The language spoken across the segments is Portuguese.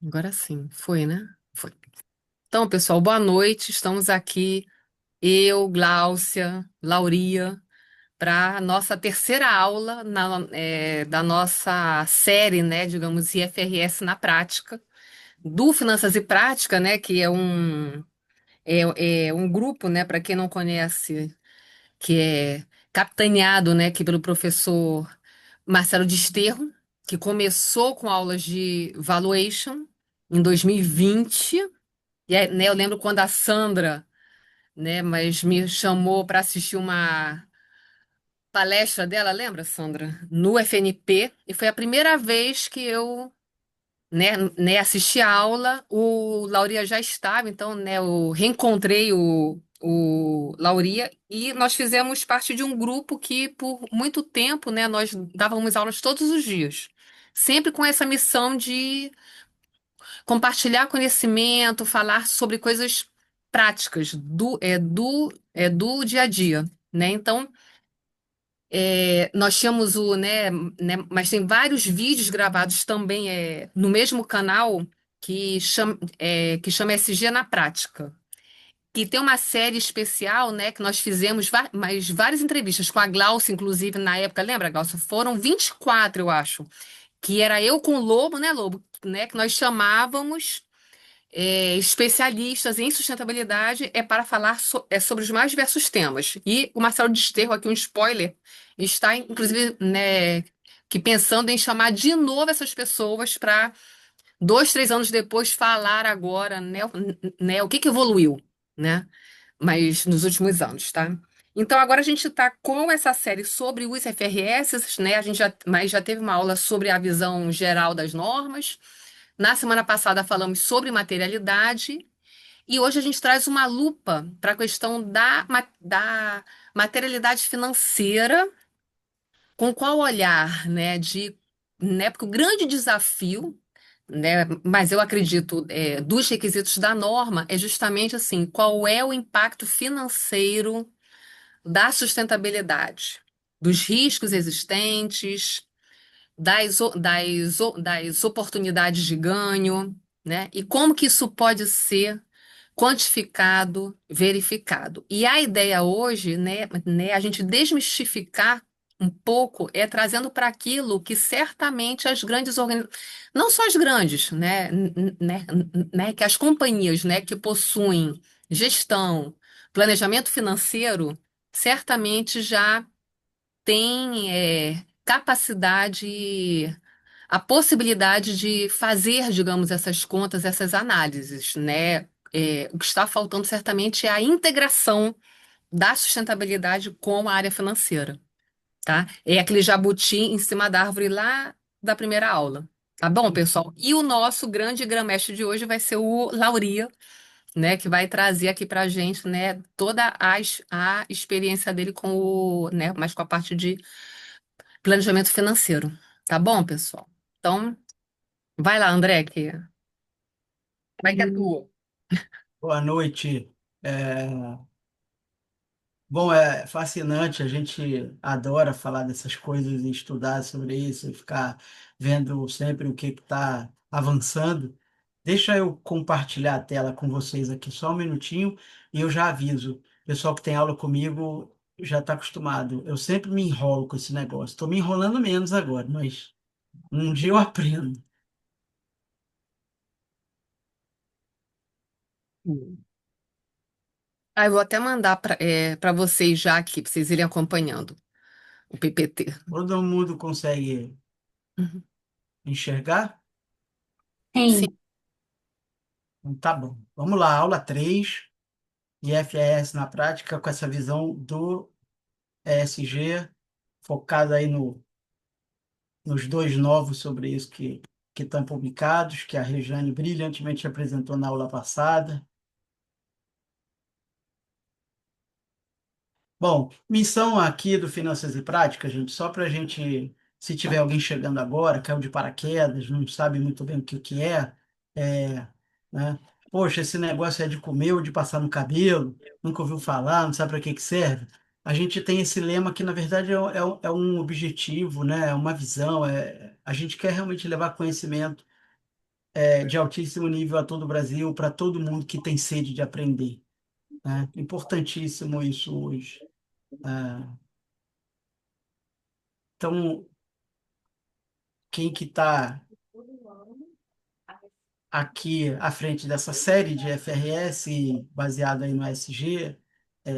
Agora sim, foi, né? Foi. Então, pessoal, boa noite. Estamos aqui, eu, Gláucia, Lauria, para a nossa terceira aula da nossa série, né, digamos, IFRS na prática, do Finanças e Prática, né, que é um grupo, né, para quem não conhece, que é capitaneado, né, aqui pelo professor Marcelo Desterro, que começou com aulas de valuation em 2020. E aí, né, eu lembro quando a Sandra, né, mas me chamou para assistir uma palestra dela, lembra, Sandra? No FNP, e foi a primeira vez que eu, né, assisti a aula. O Lauria já estava, então, né, eu reencontrei o Lauria e nós fizemos parte de um grupo que, por muito tempo, né, nós dávamos aulas todos os dias, sempre com essa missão de compartilhar conhecimento, falar sobre coisas práticas do dia a dia, né? Então, nós tínhamos mas tem vários vídeos gravados também no mesmo canal que chama SG na Prática. E tem uma série especial, né, que nós fizemos mas várias entrevistas com a Glaucia, inclusive, na época, lembra, Glaucia? Foram 24, eu acho, que era eu com o Lobo, né, Lobo? Né, que nós chamávamos especialistas em sustentabilidade para falar sobre os mais diversos temas. E o Marcelo Desterro, aqui um spoiler, está, inclusive, né, que pensando em chamar de novo essas pessoas para 2, 3 anos depois falar agora, né, o que evoluiu, né, mas nos últimos anos, tá? Então agora a gente está com essa série sobre os FRS, né? Mas já teve uma aula sobre a visão geral das normas. Na semana passada falamos sobre materialidade e hoje a gente traz uma lupa para a questão da materialidade financeira, com qual olhar, né, porque o grande desafio, né, mas eu acredito, dos requisitos da norma é justamente assim, qual é o impacto financeiro da sustentabilidade, dos riscos existentes, das oportunidades de ganho, né? E como que isso pode ser quantificado, verificado. E a ideia hoje, né, a gente desmistificar um pouco trazendo para aquilo que certamente as grandes organizações, não só as grandes, né, que as companhias, né, que possuem gestão, planejamento financeiro, certamente já tem capacidade, a possibilidade de fazer, digamos, essas contas, essas análises, né? O que está faltando certamente é a integração da sustentabilidade com a área financeira, tá? É aquele jabuti em cima da árvore lá da primeira aula. Tá bom, pessoal? E o nosso grande grã-mestre de hoje vai ser o Lauria, né, que vai trazer aqui para a gente, né, toda a experiência dele mas com a parte de planejamento financeiro. Tá bom, pessoal? Então, vai lá, André, vai que é tua. Boa noite. Bom, é fascinante, a gente adora falar dessas coisas e estudar sobre isso e ficar vendo sempre o que está avançando. Deixa eu compartilhar a tela com vocês aqui só um minutinho e eu já aviso. O pessoal que tem aula comigo já está acostumado. Eu sempre me enrolo com esse negócio. Estou me enrolando menos agora, mas um dia eu aprendo. Ah, eu vou até mandar para vocês já aqui, para vocês irem acompanhando o PPT. Todo mundo consegue Uhum. enxergar? Sim. Então, tá bom. Vamos lá, aula 3. IFRS na prática com essa visão do ESG, focada aí nos dois novos sobre isso que estão publicados, que a Rejane brilhantemente apresentou na aula passada. Bom, missão aqui do Finanças e Práticas, gente, só para a gente, se tiver alguém chegando agora, caiu de paraquedas, não sabe muito bem o que é, né? Poxa, esse negócio é de comer ou de passar no cabelo, nunca ouviu falar, não sabe para que que serve. A gente tem esse lema que, na verdade, é um objetivo, né? É uma visão, a gente quer realmente levar conhecimento de altíssimo nível a todo o Brasil, para todo mundo que tem sede de aprender, né? Importantíssimo isso hoje. Ah, então, quem que está aqui à frente dessa série de FRS, baseada aí no SG,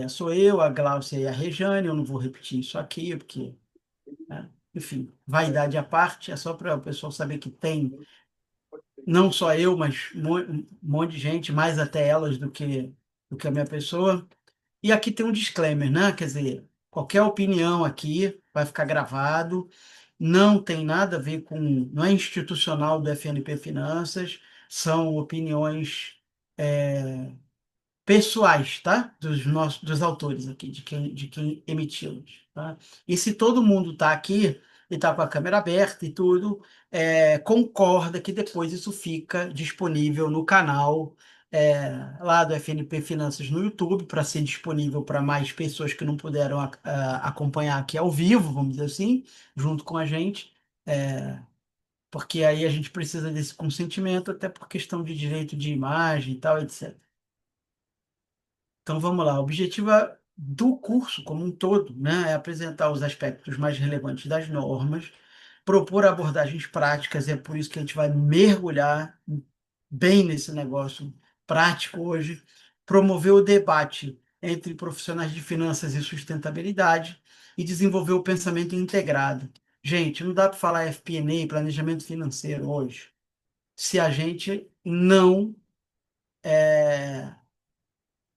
sou eu, a Gláucia e a Rejane. Eu não vou repetir isso aqui, porque, né, enfim, vaidade à parte, é só para o pessoal saber que tem não só eu, mas um monte de gente, mais até elas do que a minha pessoa. E aqui tem um disclaimer, né? Quer dizer, qualquer opinião aqui vai ficar gravado, não tem nada a ver com, não é institucional do FNP Finanças, são opiniões pessoais, tá? Dos autores aqui, de quem emiti-los, tá? E se todo mundo está aqui e está com a câmera aberta e tudo, concorda que depois isso fica disponível no canal lá do FNP Finanças no YouTube, para ser disponível para mais pessoas que não puderam acompanhar aqui ao vivo, vamos dizer assim, junto com a gente. Porque aí a gente precisa desse consentimento, até por questão de direito de imagem e tal, etc. Então vamos lá. O objetivo do curso como um todo, né, é apresentar os aspectos mais relevantes das normas, propor abordagens práticas. É por isso que a gente vai mergulhar bem nesse negócio prático hoje, promover o debate entre profissionais de finanças e sustentabilidade e desenvolver o pensamento integrado. Gente, não dá para falar FP&A, planejamento financeiro hoje, se a gente não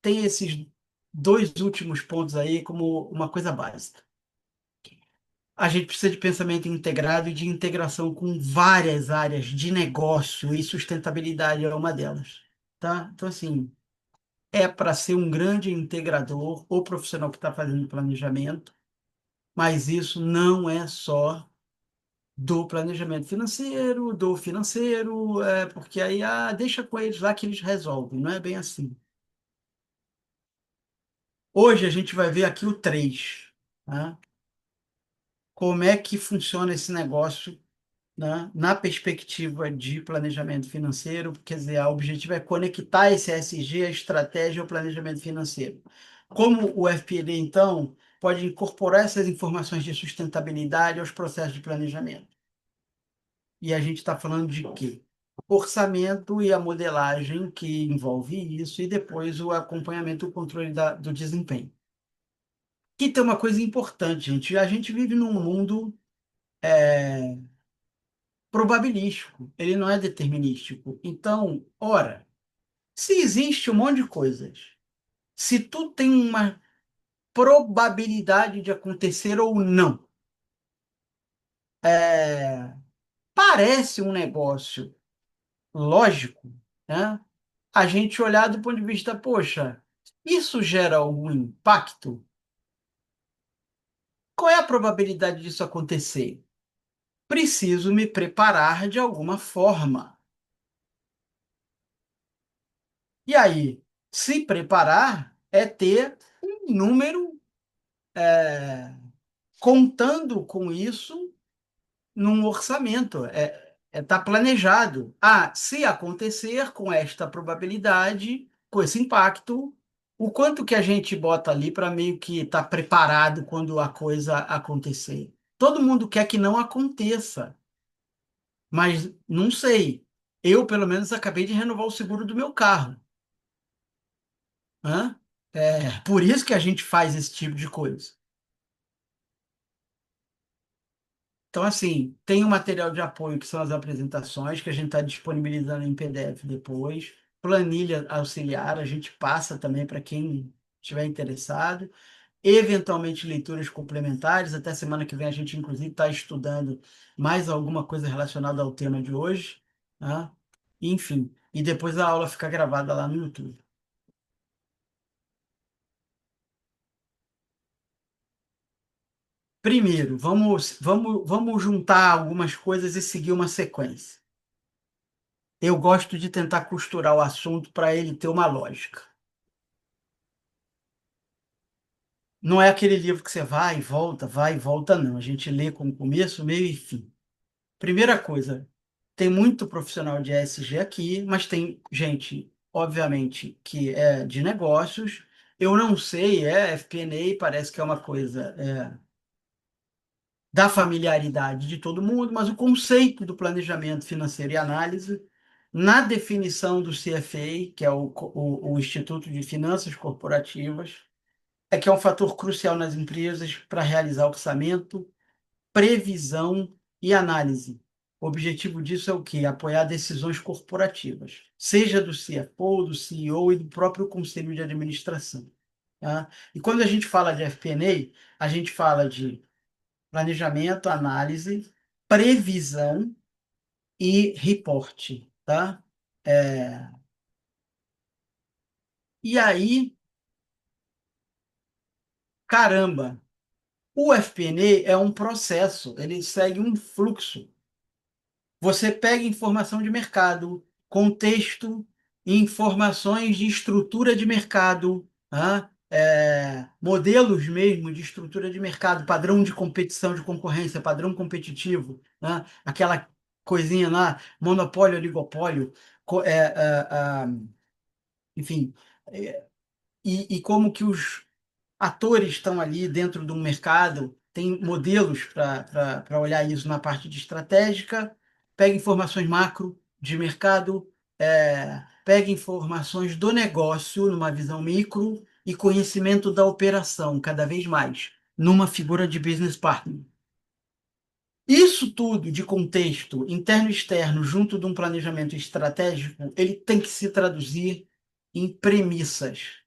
tem esses dois últimos pontos aí como uma coisa básica. A gente precisa de pensamento integrado e de integração com várias áreas de negócio, e sustentabilidade é uma delas, tá? Então, assim, é para ser um grande integrador ou profissional que está fazendo planejamento, mas isso não é só do planejamento financeiro, do financeiro, porque aí deixa com eles lá que eles resolvem, não é bem assim. Hoje a gente vai ver aqui o 3, tá? Como é que funciona esse negócio, né, na perspectiva de planejamento financeiro. Quer dizer, o objetivo é conectar esse ESG, a estratégia ao planejamento financeiro. Como o FP&A, então, pode incorporar essas informações de sustentabilidade aos processos de planejamento? E a gente está falando de quê? Orçamento e a modelagem que envolve isso, e depois o acompanhamento e o controle do desempenho. Que tem uma coisa importante, gente. A gente vive num mundo probabilístico, ele não é determinístico. Então, ora, se existe um monte de coisas, se tu tem uma probabilidade de acontecer ou não, é, parece um negócio lógico, né? A gente olhar do ponto de vista, poxa, isso gera algum impacto? Qual é a probabilidade disso acontecer? Preciso me preparar de alguma forma. E aí, se preparar é ter um número, contando com isso num orçamento. Tá planejado. Se acontecer com esta probabilidade, com esse impacto, o quanto que a gente bota ali para meio que estar preparado quando a coisa acontecer. Todo mundo quer que não aconteça, mas não sei. Eu, pelo menos, acabei de renovar o seguro do meu carro. Hã? Por isso que a gente faz esse tipo de coisa. Então, assim, tem o material de apoio, que são as apresentações, que a gente está disponibilizando em PDF depois. Planilha auxiliar, a gente passa também para quem estiver interessado. Eventualmente, leituras complementares. Até semana que vem, a gente, inclusive, está estudando mais alguma coisa relacionada ao tema de hoje, tá? Enfim, e depois a aula fica gravada lá no YouTube. Primeiro, vamos juntar algumas coisas e seguir uma sequência. Eu gosto de tentar costurar o assunto para ele ter uma lógica. Não é aquele livro que você vai e volta, não. A gente lê com começo, meio e fim. Primeira coisa, tem muito profissional de ESG aqui, mas tem gente, obviamente, que é de negócios. Eu não sei, FP&A parece que é uma coisa da familiaridade de todo mundo, mas o conceito do planejamento financeiro e análise, na definição do CFA, que é o Instituto de Finanças Corporativas, é que é um fator crucial nas empresas para realizar orçamento, previsão e análise. O objetivo disso é o quê? Apoiar decisões corporativas, seja do CFO, do CEO e do próprio conselho de administração. Tá? E quando a gente fala de FP&A, a gente fala de planejamento, análise, previsão e reporte, tá? É, e aí, caramba, o FP&A é um processo, ele segue um fluxo. Você pega informação de mercado, contexto, informações de estrutura de mercado, tá? Modelos mesmo de estrutura de mercado, padrão de competição, de concorrência, padrão competitivo, tá? Aquela coisinha lá, monopólio, oligopólio, co- é, enfim, é, e como que os atores estão ali dentro do mercado, tem modelos para olhar isso na parte de estratégica, pega informações macro de mercado, pega informações do negócio numa visão micro e conhecimento da operação cada vez mais, numa figura de business partner. Isso tudo de contexto interno e externo, junto de um planejamento estratégico, ele tem que se traduzir em premissas.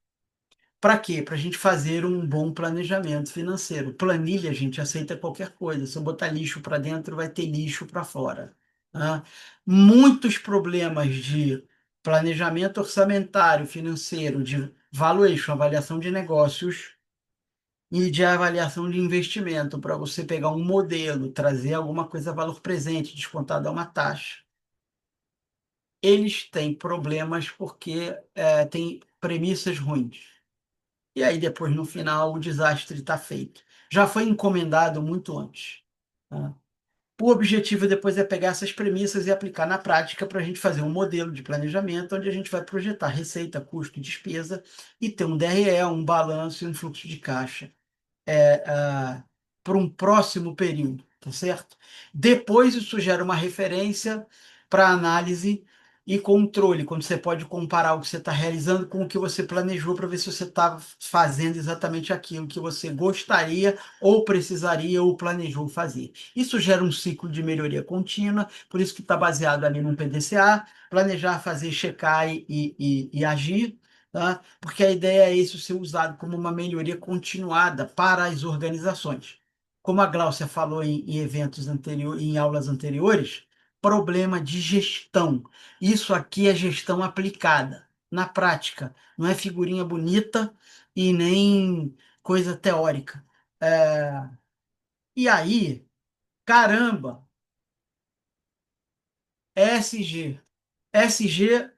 Para quê? Para a gente fazer um bom planejamento financeiro. Planilha, a gente aceita qualquer coisa. Se eu botar lixo para dentro, vai ter lixo para fora. Tá? Muitos problemas de planejamento orçamentário, financeiro, de valuation, avaliação de negócios e de avaliação de investimento, para você pegar um modelo, trazer alguma coisa valor presente, descontado a uma taxa. Eles têm problemas porque têm premissas ruins. E aí depois, no final, o desastre está feito. Já foi encomendado muito antes. Tá? O objetivo depois é pegar essas premissas e aplicar na prática para a gente fazer um modelo de planejamento onde a gente vai projetar receita, custo e despesa e ter um DRE, um balanço e um fluxo de caixa para um próximo período, tá certo? Depois isso gera uma referência para análise e controle, quando você pode comparar o que você está realizando com o que você planejou para ver se você está fazendo exatamente aquilo que você gostaria ou precisaria ou planejou fazer. Isso gera um ciclo de melhoria contínua, por isso que está baseado ali num PDCA, planejar, fazer, checar e agir. Tá? Porque a ideia é isso ser usado como uma melhoria continuada para as organizações. Como a Gláucia falou em eventos anteriores, em aulas anteriores, problema de gestão. Isso aqui é gestão aplicada, na prática. Não é figurinha bonita e nem coisa teórica. É, E aí, caramba, ESG. ESG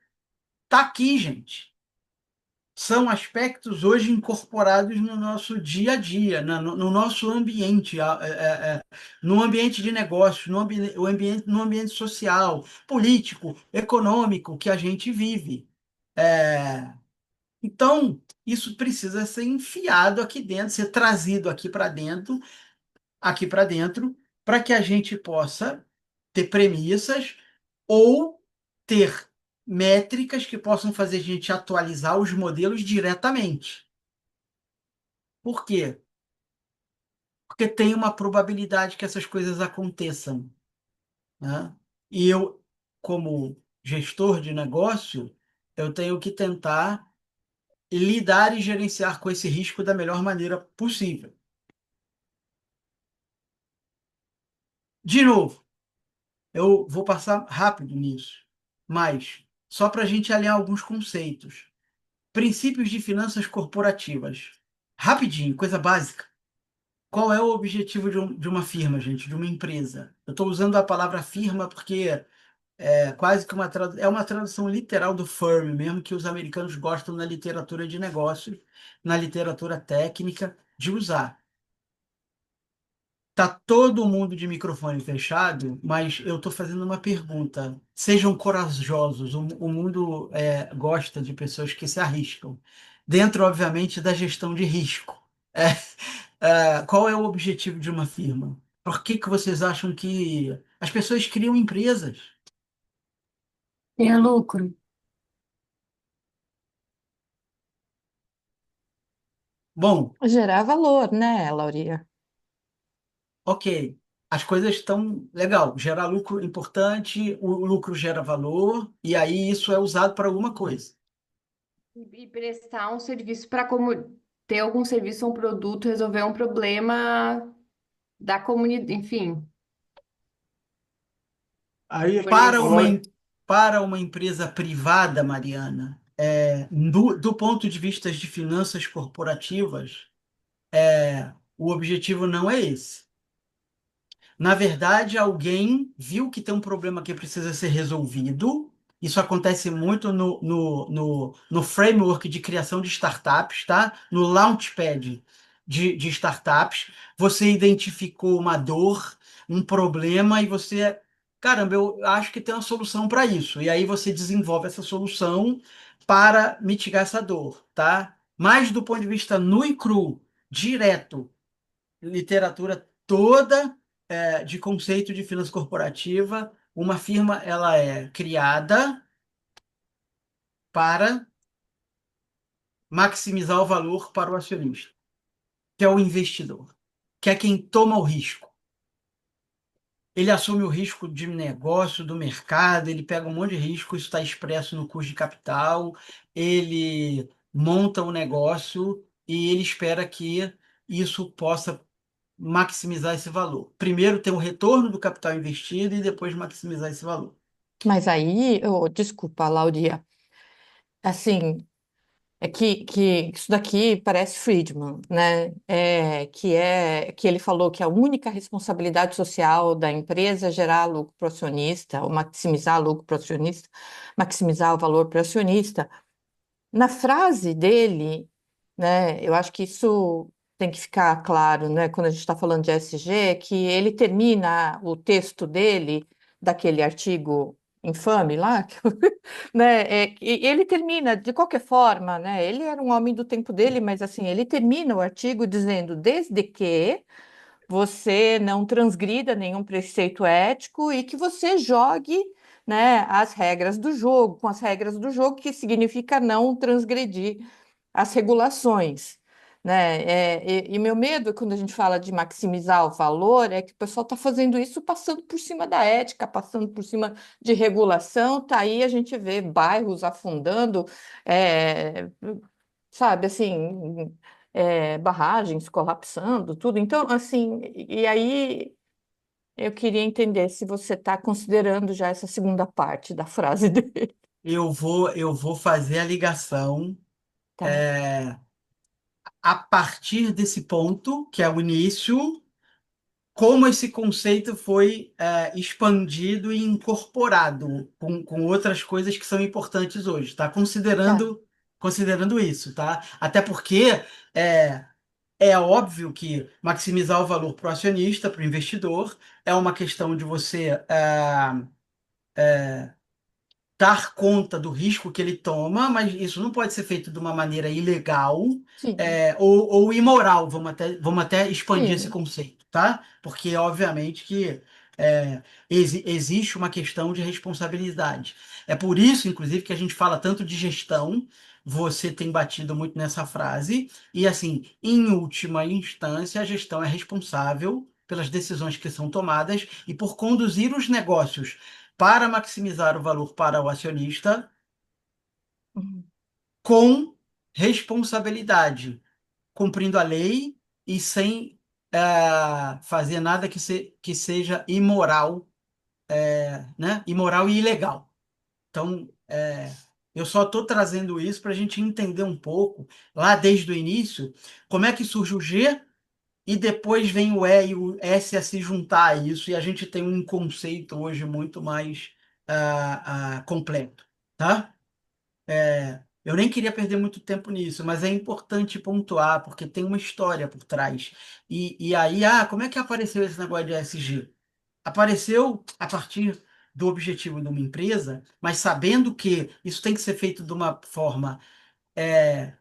tá aqui, gente. São aspectos hoje incorporados no nosso dia a dia, no nosso ambiente, no ambiente de negócio, no ambiente social, político, econômico que a gente vive. É, então, isso precisa ser enfiado aqui dentro, ser trazido aqui para dentro, para que a gente possa ter premissas ou ter métricas que possam fazer a gente atualizar os modelos diretamente. Por quê? Porque tem uma probabilidade que essas coisas aconteçam, né? E eu, como gestor de negócio, eu tenho que tentar lidar e gerenciar com esse risco da melhor maneira possível. De novo, eu vou passar rápido nisso, mas só para a gente alinhar alguns conceitos. Princípios de finanças corporativas. Rapidinho, coisa básica. Qual é o objetivo de uma firma, gente, de uma empresa? Eu estou usando a palavra firma porque é quase que é uma tradução literal do firm, mesmo que os americanos gostam na literatura de negócios, na literatura técnica, de usar. Tá todo mundo de microfone fechado, mas eu estou fazendo uma pergunta. Sejam corajosos. O mundo gosta de pessoas que se arriscam. Dentro, obviamente, da gestão de risco. É, qual é o objetivo de uma firma? Por que que vocês acham que as pessoas criam empresas? Ter lucro. Bom, Gerar valor, né, Lauria? ok. As coisas estão legal. Gerar lucro é importante, o lucro gera valor, e aí isso é usado para alguma coisa. E prestar um serviço para como ter algum serviço ou um produto, resolver um problema da comunidade, enfim, Aí, fornecer. para uma empresa privada, Mariana, do ponto de vista de finanças corporativas, o objetivo não é esse. Na verdade, alguém viu que tem um problema que precisa ser resolvido. Isso acontece muito no framework de criação de startups, tá? No launchpad de startups. Você identificou uma dor, um problema, e você, caramba, eu acho que tem uma solução para isso. E aí você desenvolve essa solução para mitigar essa dor, tá? Mas do ponto de vista nu e cru, direto, literatura toda de conceito de finança corporativa, uma firma ela é criada para maximizar o valor para o acionista, que é o investidor, que é quem toma o risco. Ele assume o risco de negócio, do mercado, ele pega um monte de risco, isso está expresso no custo de capital, ele monta o negócio e ele espera que isso possa maximizar esse valor. Primeiro ter o retorno do capital investido e depois maximizar esse valor. Mas aí, desculpa, Lauria, assim, que isso daqui parece Friedman, né? Que ele falou que a única responsabilidade social da empresa é gerar lucro para o acionista, ou maximizar lucro para o acionista, maximizar o valor para o acionista. Na frase dele, né, eu acho que isso tem que ficar claro, né, quando a gente está falando de ESG, que ele termina o texto dele, daquele artigo infame lá, né, e ele termina, de qualquer forma, né, ele era um homem do tempo dele, mas assim, ele termina o artigo dizendo, desde que você não transgrida nenhum preceito ético e que você jogue, né, as regras do jogo, com as regras do jogo, que significa não transgredir as regulações. Né? E meu medo, quando a gente fala de maximizar o valor, é que o pessoal está fazendo isso passando por cima da ética, passando por cima de regulação. Tá aí a gente vê bairros afundando, é, sabe, assim, barragens colapsando, tudo. Então, assim, e aí eu queria entender se você está considerando já essa segunda parte da frase dele. Eu vou fazer a ligação Tá, a partir desse ponto, que é o início, como esse conceito foi expandido e incorporado com outras coisas que são importantes hoje, tá? tá. Considerando isso, tá? Até porque é, é óbvio que maximizar o valor para o acionista, para o investidor, é uma questão de você dar conta do risco que ele toma, mas isso não pode ser feito de uma maneira ilegal, Sim, ou imoral. Vamos até expandir esse sim. conceito, tá? Porque, obviamente, que existe uma questão de responsabilidade. É por isso, inclusive, que a gente fala tanto de gestão. Você tem batido muito nessa frase, e assim, em última instância, a gestão é responsável pelas decisões que são tomadas e por conduzir os negócios para maximizar o valor para o acionista Uhum. com responsabilidade, cumprindo a lei e sem fazer nada que seja imoral, né? Imoral e ilegal. Então, eu só estou trazendo isso para a gente entender um pouco, lá desde o início, como é que surge o G e depois vem o E e o S a se juntar a isso, e a gente tem um conceito hoje muito mais completo, tá? Eu nem queria perder muito tempo nisso, mas é importante pontuar, porque tem uma história por trás. E aí, como é que apareceu esse negócio de ESG? Apareceu a partir do objetivo de uma empresa, mas sabendo que isso tem que ser feito de uma forma é,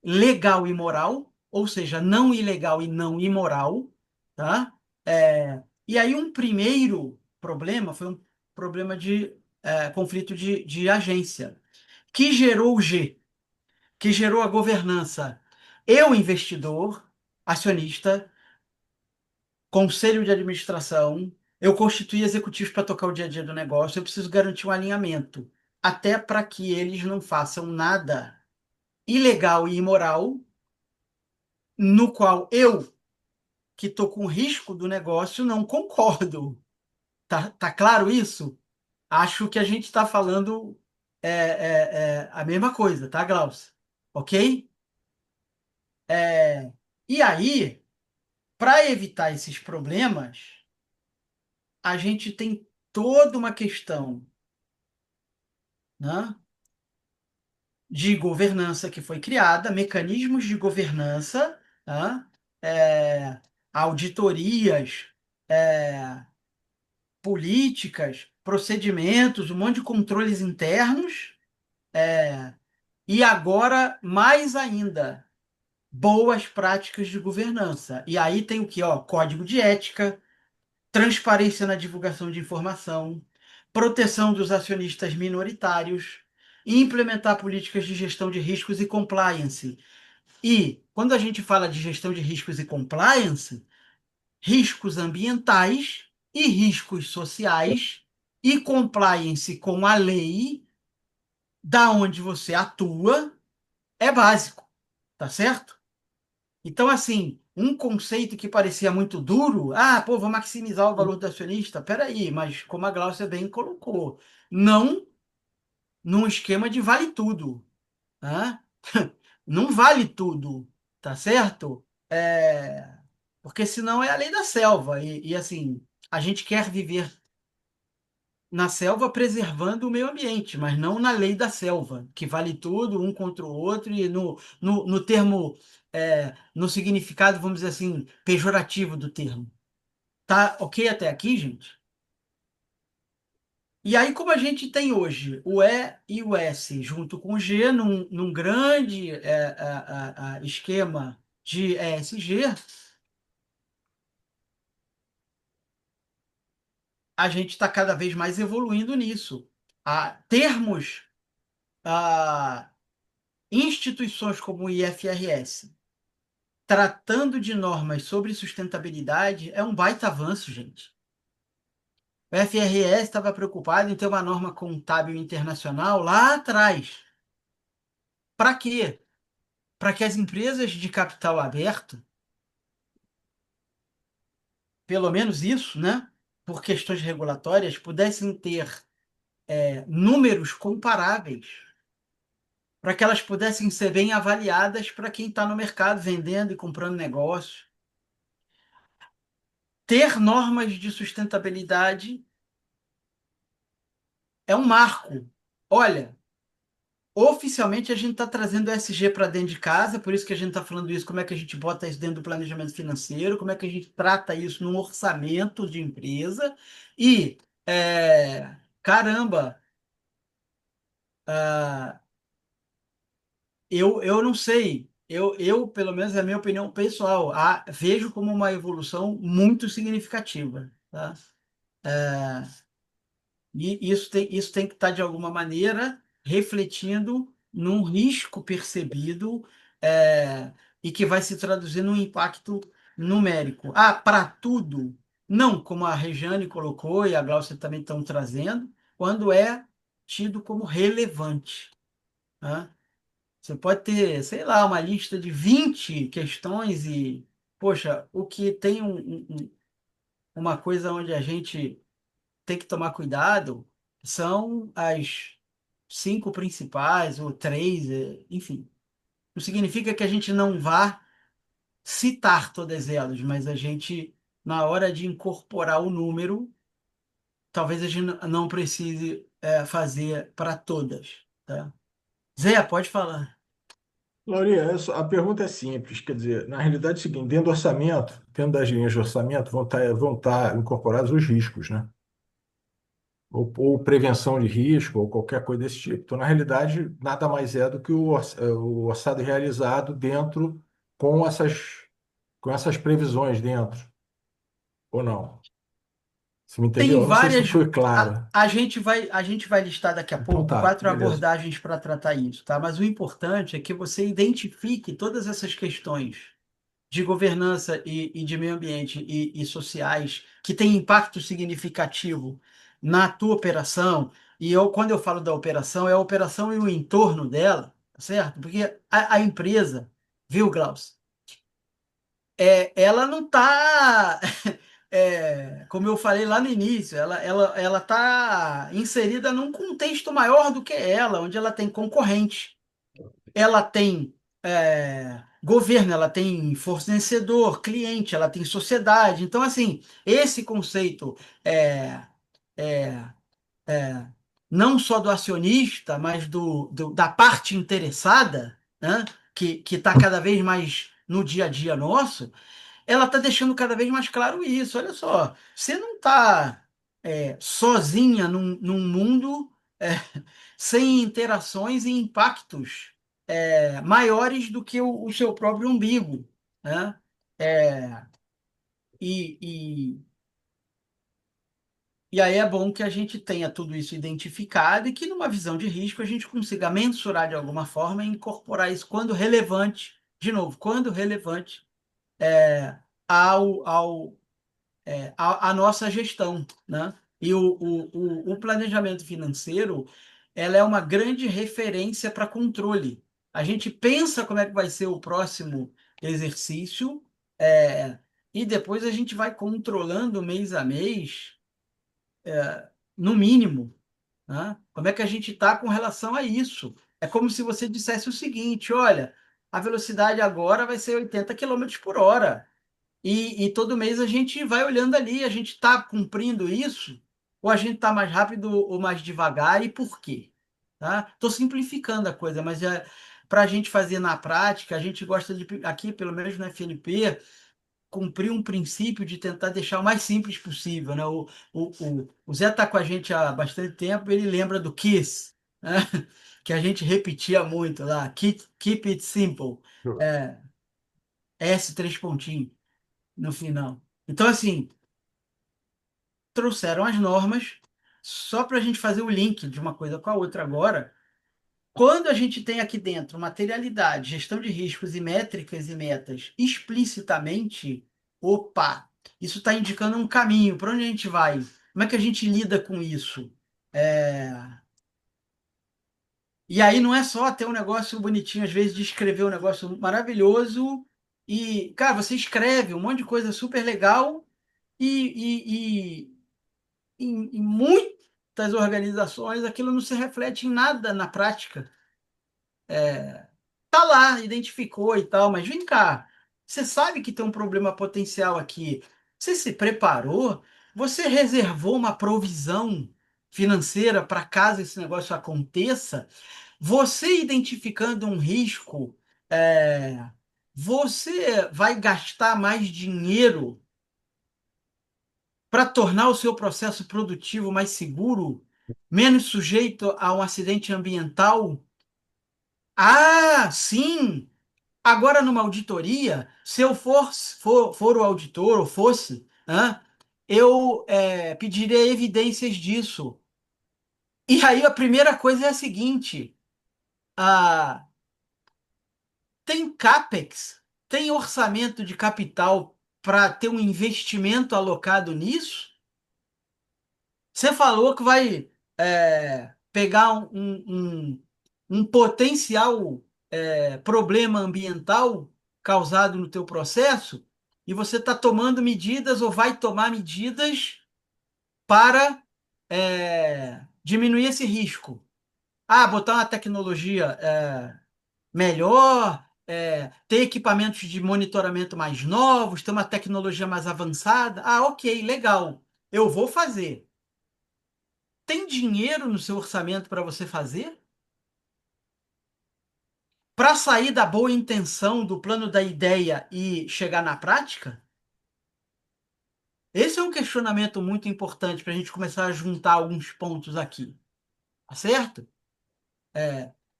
legal e moral, ou seja, não ilegal e não imoral, tá? E aí um primeiro problema foi um problema de conflito de agência, que gerou o G, que gerou a governança. Eu, investidor, acionista, conselho de administração, eu constituí executivos para tocar o dia a dia do negócio, eu preciso garantir um alinhamento, até para que eles não façam nada ilegal e imoral, no qual eu, que estou com risco do negócio, não concordo. Tá claro isso? Acho que a gente está falando a mesma coisa, tá, Glaucio? Ok? É, e aí, para evitar esses problemas, a gente tem toda uma questão, né, de governança que foi criada, mecanismos de governança, né, auditorias, é, políticas, procedimentos, um monte de controles internos, e agora, mais ainda, boas práticas de governança. E aí tem o que, ó? Código de ética, transparência na divulgação de informação, proteção dos acionistas minoritários, e implementar políticas de gestão de riscos e compliance. E quando a gente fala de gestão de riscos e compliance, riscos ambientais e riscos sociais e compliance com a lei da onde você atua é básico, tá certo? Então, assim, um conceito que parecia muito duro, pô, vou maximizar o valor do acionista. Peraí, mas como a Glaucia bem colocou, não num esquema de vale tudo, né? Não vale tudo, tá certo? Porque senão é a lei da selva. E assim, a gente quer viver na selva preservando o meio ambiente, mas não na lei da selva, que vale tudo, um contra o outro, e no termo, no significado, vamos dizer assim, pejorativo do termo. Tá ok até aqui, gente? E aí, como a gente tem hoje o E e o S junto com o G num grande esquema de ESG, a gente está cada vez mais evoluindo nisso. Termos instituições como o IFRS tratando de normas sobre sustentabilidade é um baita avanço, gente. O IFRS estava preocupado em ter uma norma contábil internacional lá atrás. Para quê? Para que as empresas de capital aberto, pelo menos isso, né, por questões regulatórias, pudessem ter números comparáveis, para que elas pudessem ser bem avaliadas para quem está no mercado vendendo e comprando negócio. Ter normas de sustentabilidade é um marco. Olha, oficialmente a gente está trazendo o ESG para dentro de casa, por isso que a gente está falando isso, como é que a gente bota isso dentro do planejamento financeiro, como é que a gente trata isso num orçamento de empresa. E, caramba, ah, eu não sei, pelo menos é a minha opinião pessoal, vejo como uma evolução muito significativa, tá? E isso tem que estar, de alguma maneira, refletindo num risco percebido, é, e que vai se traduzir num impacto numérico. Para tudo? Não, como a Regiane colocou e a Glaucia também estão trazendo, quando é tido como relevante, né? Você pode ter, sei lá, uma lista de 20 questões e, poxa, o que tem uma coisa onde a gente tem que tomar cuidado são as 5 principais, ou 3, enfim. Não significa que a gente não vá citar todas elas, mas a gente, na hora de incorporar o número, talvez a gente não precise fazer para todas, tá? Zé, pode falar. Laurinha, a pergunta é simples, quer dizer, na realidade é o seguinte, dentro do orçamento, dentro das linhas de orçamento vão estar incorporados os riscos, né? Ou prevenção de risco, ou qualquer coisa desse tipo. Então, na realidade, nada mais é do que o orçado realizado dentro com essas previsões dentro, ou não? Você me entendeu? Tem Eu não sei se não várias. foi A, claro. a gente vai listar daqui a Então pouco tá, 4 beleza. abordagens para tratar isso, tá? Mas o importante é que você identifique todas essas questões de governança e de meio ambiente e sociais que têm impacto significativo na tua operação. E quando eu falo da operação, é a operação e o entorno dela, tá certo? Porque a empresa, viu, Klaus? Ela não está, como eu falei lá no início, ela está inserida num contexto maior do que ela, onde ela tem concorrente, ela tem governo, ela tem fornecedor, cliente, ela tem sociedade. Então, assim, esse conceito é, é, é, não só do acionista, mas da parte interessada, né, que está cada vez mais no dia a dia nosso, ela está deixando cada vez mais claro isso. Olha só, você não está sozinha num mundo é, sem interações e impactos maiores do que o seu próprio umbigo, né? É, e, e, e aí é bom que a gente tenha tudo isso identificado e que, numa visão de risco, a gente consiga mensurar de alguma forma e incorporar isso quando relevante, de novo, quando relevante, ao a nossa gestão, né? E o planejamento financeiro, ela é uma grande referência para controle. A gente pensa como é que vai ser o próximo exercício, é, e depois a gente vai controlando mês a mês, no mínimo, né? Como é que a gente está com relação a isso? É como se você dissesse o seguinte: olha, a velocidade agora vai ser 80 km/h. E todo mês a gente vai olhando ali, a gente está cumprindo isso, ou a gente está mais rápido ou mais devagar, e por quê? Tá? Estou simplificando a coisa, mas para a gente fazer na prática, a gente gosta de, aqui, pelo menos na FNP, cumprir um princípio de tentar deixar o mais simples possível, né? O Zé está com a gente há bastante tempo, ele lembra do KISS, né? Que a gente repetia muito lá, keep it simple, é, S três pontinhos no final. Então, assim, trouxeram as normas só para a gente fazer o link de uma coisa com a outra agora. Quando a gente tem aqui dentro materialidade, gestão de riscos e métricas e metas explicitamente, opa, isso está indicando um caminho, para onde a gente vai? Como é que a gente lida com isso? É, E aí não é só ter um negócio bonitinho, às vezes, de escrever um negócio maravilhoso e, cara, você escreve um monte de coisa super legal e em muitas organizações aquilo não se reflete em nada na prática. Tá lá, identificou e tal, mas vem cá, você sabe que tem um problema potencial aqui. Você se preparou? Você reservou uma provisão financeira para caso esse negócio aconteça? Você identificando um risco, você vai gastar mais dinheiro para tornar o seu processo produtivo mais seguro, menos sujeito a um acidente ambiental? Ah, sim! Agora, numa auditoria, se eu for o auditor, ou fosse, né, eu pediria evidências disso. E aí a primeira coisa é a seguinte: ah, tem CAPEX, tem orçamento de capital para ter um investimento alocado nisso? Você falou que vai pegar um potencial problema ambiental causado no teu processo e você está tomando medidas ou vai tomar medidas para diminuir esse risco. Ah, botar uma tecnologia melhor, ter equipamentos de monitoramento mais novos, ter uma tecnologia mais avançada. Ah, ok, legal. Eu vou fazer. Tem dinheiro no seu orçamento para você fazer? para sair da boa intenção, do plano da ideia e chegar na prática? Esse é um questionamento muito importante para a gente começar a juntar alguns pontos aqui, tá certo?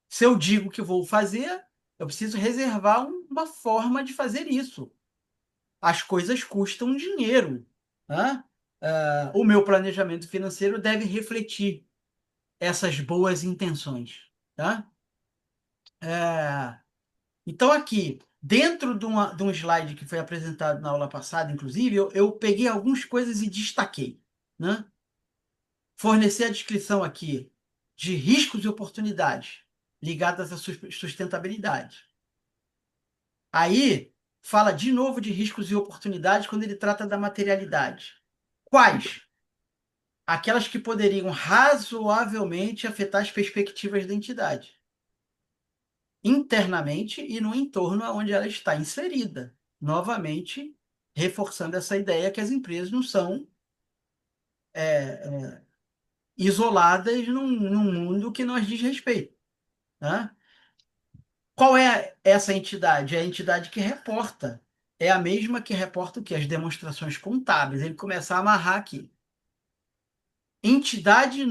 Se eu digo que vou fazer, eu preciso reservar uma forma de fazer isso. As coisas custam dinheiro, né? O meu planejamento financeiro deve refletir essas boas intenções, tá? Então, aqui, dentro de um slide que foi apresentado na aula passada, inclusive, eu peguei algumas coisas e destaquei, né? Fornecer a descrição aqui de riscos e oportunidades ligadas à sustentabilidade. Aí, fala de novo de riscos e oportunidades quando ele trata da materialidade. Quais? Aquelas que poderiam razoavelmente afetar as perspectivas da entidade, internamente e no entorno onde ela está inserida. Novamente, reforçando essa ideia que as empresas não são isoladas num mundo que nós diz respeito, né? Qual é essa entidade? É a entidade que reporta. É a mesma que reporta o quê? As demonstrações contábeis. Ele começa a amarrar aqui. Entidade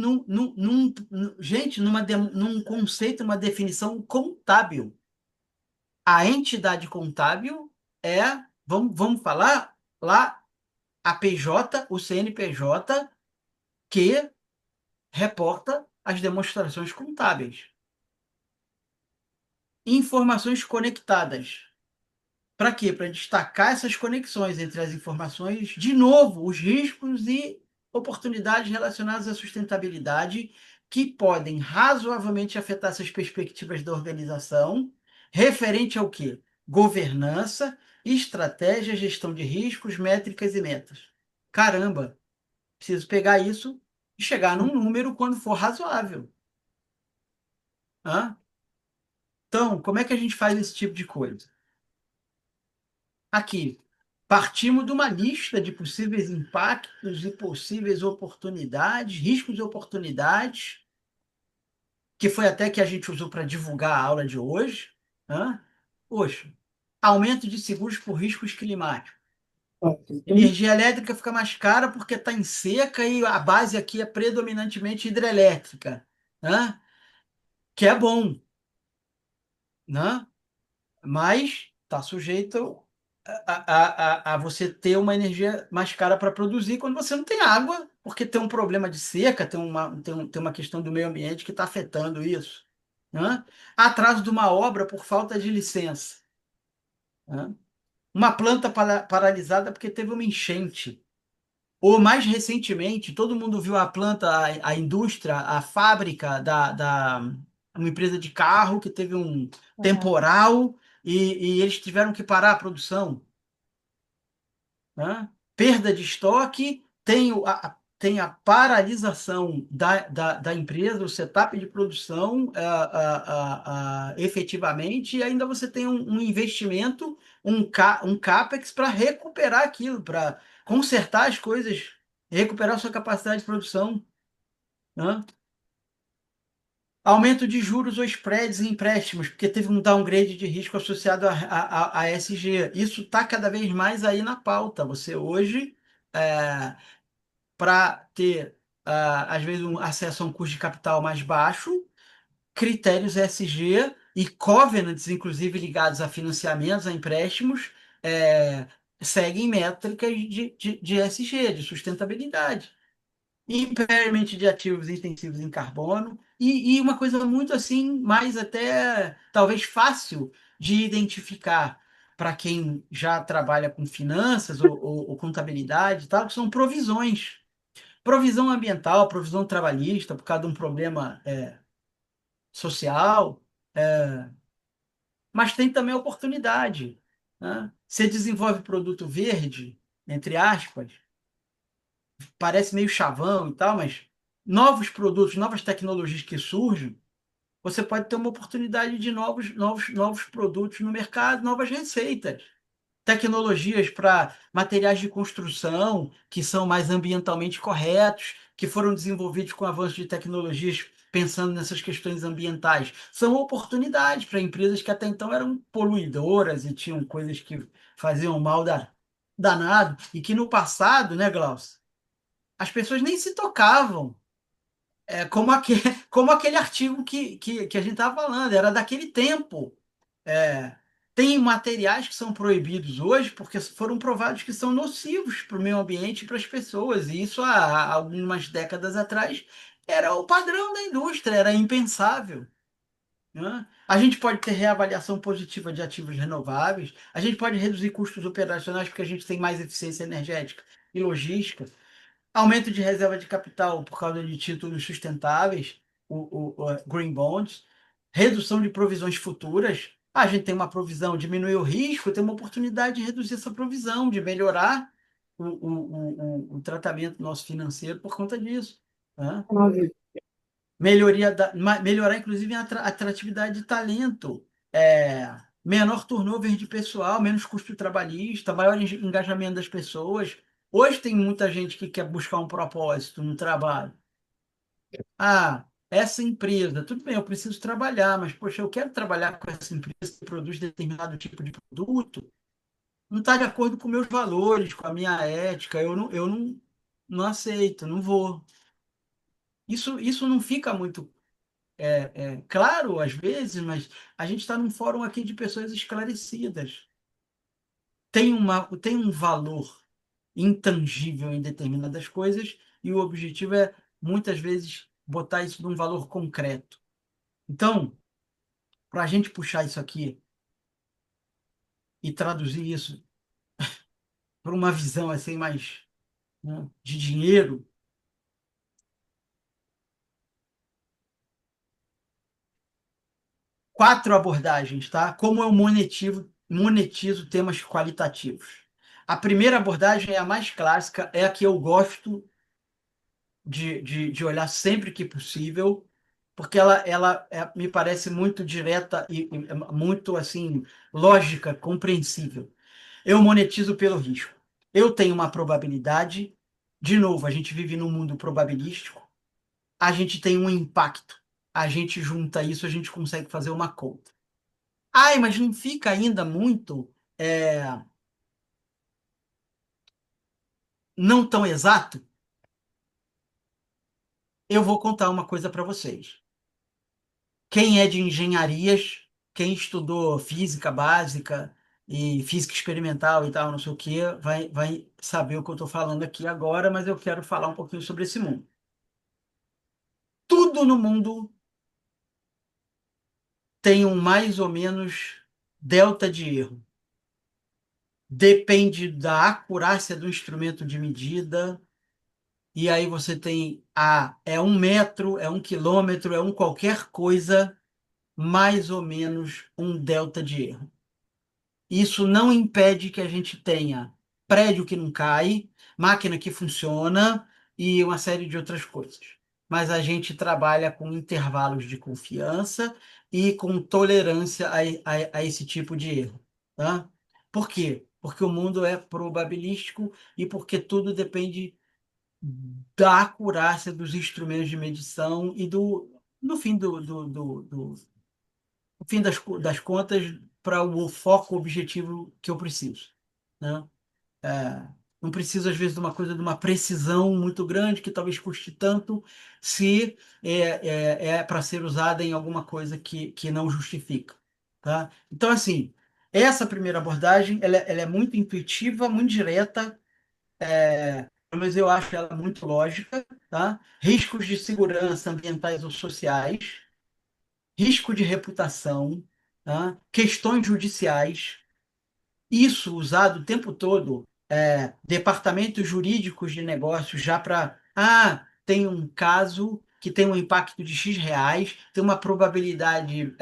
gente, num conceito, numa definição contábil. A entidade contábil é, vamos falar lá, a PJ, o CNPJ, que reporta as demonstrações contábeis. Informações conectadas. Para quê? Para destacar essas conexões entre as informações, de novo, os riscos e oportunidades relacionadas à sustentabilidade que podem razoavelmente afetar essas perspectivas da organização, referente ao quê? Governança, estratégia, gestão de riscos, métricas e metas. Caramba, preciso pegar isso e chegar num número quando for razoável. Hã? Então, como é que a gente faz esse tipo de coisa? Aqui, partimos de uma lista de possíveis impactos e possíveis oportunidades, riscos e oportunidades, que foi até que a gente usou para divulgar a aula de hoje. Né? Poxa, aumento de seguros por riscos climáticos. Energia elétrica fica mais cara porque está em seca e a base aqui é predominantemente hidrelétrica, né? Que é bom, né? Mas está sujeito a você ter uma energia mais cara para produzir quando você não tem água, porque tem um problema de seca, tem uma questão do meio ambiente que está afetando isso. Né? Atraso de uma obra por falta de licença. Né? Uma planta paralisada porque teve uma enchente. Ou mais recentemente, todo mundo viu a planta, a indústria, a fábrica uma empresa de carro que teve um temporal e eles tiveram que parar a produção. Né? Perda de estoque, tem a paralisação da empresa, o setup de produção efetivamente, e ainda você tem um investimento, um CAPEX para recuperar aquilo, para consertar as coisas, recuperar sua capacidade de produção. Né? Aumento de juros ou spreads em empréstimos, porque teve um downgrade de risco associado a ESG. Isso está cada vez mais aí na pauta. Você hoje, para ter, às vezes, um acesso a um custo de capital mais baixo, critérios ESG e covenants, inclusive ligados a financiamentos, a empréstimos, seguem métricas de ESG, de sustentabilidade. Impairment de ativos intensivos em carbono e uma coisa muito assim, mais até talvez fácil de identificar para quem já trabalha com finanças ou contabilidade e tal, que são provisões. Provisão ambiental, provisão trabalhista, por causa de um problema social, mas tem também oportunidade. Né? Você desenvolve produto verde, entre aspas, parece meio chavão e tal, mas novos produtos, novas tecnologias que surgem, você pode ter uma oportunidade de novos produtos no mercado, novas receitas. Tecnologias para materiais de construção que são mais ambientalmente corretos, que foram desenvolvidos com o avanço de tecnologias pensando nessas questões ambientais. São oportunidades para empresas que até então eram poluidoras e tinham coisas que faziam mal danado, e que no passado, né, Glaucio, as pessoas nem se tocavam. Como aquele artigo que a gente estava falando, era daquele tempo. É, tem materiais que são proibidos hoje porque foram provados que são nocivos para o meio ambiente e para as pessoas. E isso há algumas décadas atrás era o padrão da indústria, era impensável, né? A gente pode ter reavaliação positiva de ativos renováveis, a gente pode reduzir custos operacionais porque a gente tem mais eficiência energética e logística, aumento de reserva de capital por causa de títulos sustentáveis, o Green Bonds, redução de provisões futuras. A gente tem uma provisão, diminuir o risco, tem uma oportunidade de reduzir essa provisão, de melhorar o tratamento nosso financeiro por conta disso, né? Melhorar, inclusive, a atratividade de talento, menor turnover de pessoal, menos custo trabalhista, maior engajamento das pessoas. Hoje tem muita gente que quer buscar um propósito no trabalho. Ah, essa empresa, tudo bem, eu preciso trabalhar, mas, poxa, eu quero trabalhar com essa empresa que produz determinado tipo de produto, não está de acordo com meus valores, com a minha ética, eu não aceito, não vou. Isso não fica muito claro, às vezes, mas a gente está num fórum aqui de pessoas esclarecidas. Tem um valor intangível em determinadas coisas e o objetivo é, muitas vezes, botar isso num valor concreto. Então, para a gente puxar isso aqui e traduzir isso para uma visão assim mais, né, de dinheiro, 4 abordagens, tá? Como eu monetizo temas qualitativos. A primeira abordagem é a mais clássica, é a que eu gosto de olhar sempre que possível, porque ela me parece muito direta e muito assim lógica, compreensível. Eu monetizo pelo risco. Eu tenho uma probabilidade, de novo, a gente vive num mundo probabilístico, a gente tem um impacto. A gente junta isso, a gente consegue fazer uma conta. Ai, mas não fica ainda muito não tão exato? Eu vou contar uma coisa para vocês. Quem é de engenharias, quem estudou física básica e física experimental e tal, não sei o quê, vai saber o que eu estou falando aqui agora, mas eu quero falar um pouquinho sobre esse mundo. Tudo no mundo tem um mais ou menos delta de erro. Depende da acurácia do instrumento de medida, e aí você tem é 1 metro, é 1 quilômetro, é qualquer coisa, mais ou menos um delta de erro. Isso não impede que a gente tenha prédio que não cai, máquina que funciona e uma série de outras coisas. Mas a gente trabalha com intervalos de confiança e com tolerância a esse tipo de erro, tá? Por quê? Porque o mundo é probabilístico e porque tudo depende da acurácia dos instrumentos de medição e no fim no fim das contas, para o foco objetivo que eu preciso, né? É, não preciso, às vezes, de uma coisa de uma precisão muito grande, que talvez custe tanto, se é para ser usada em alguma coisa que não justifica, tá? Então, assim, essa primeira abordagem, ela é muito intuitiva, muito direta, mas eu acho ela muito lógica, tá? Riscos de segurança ambientais ou sociais, risco de reputação, tá? Questões judiciais, isso usado o tempo todo, departamentos jurídicos de negócios já para, tem um caso que tem um impacto de X reais, tem uma probabilidade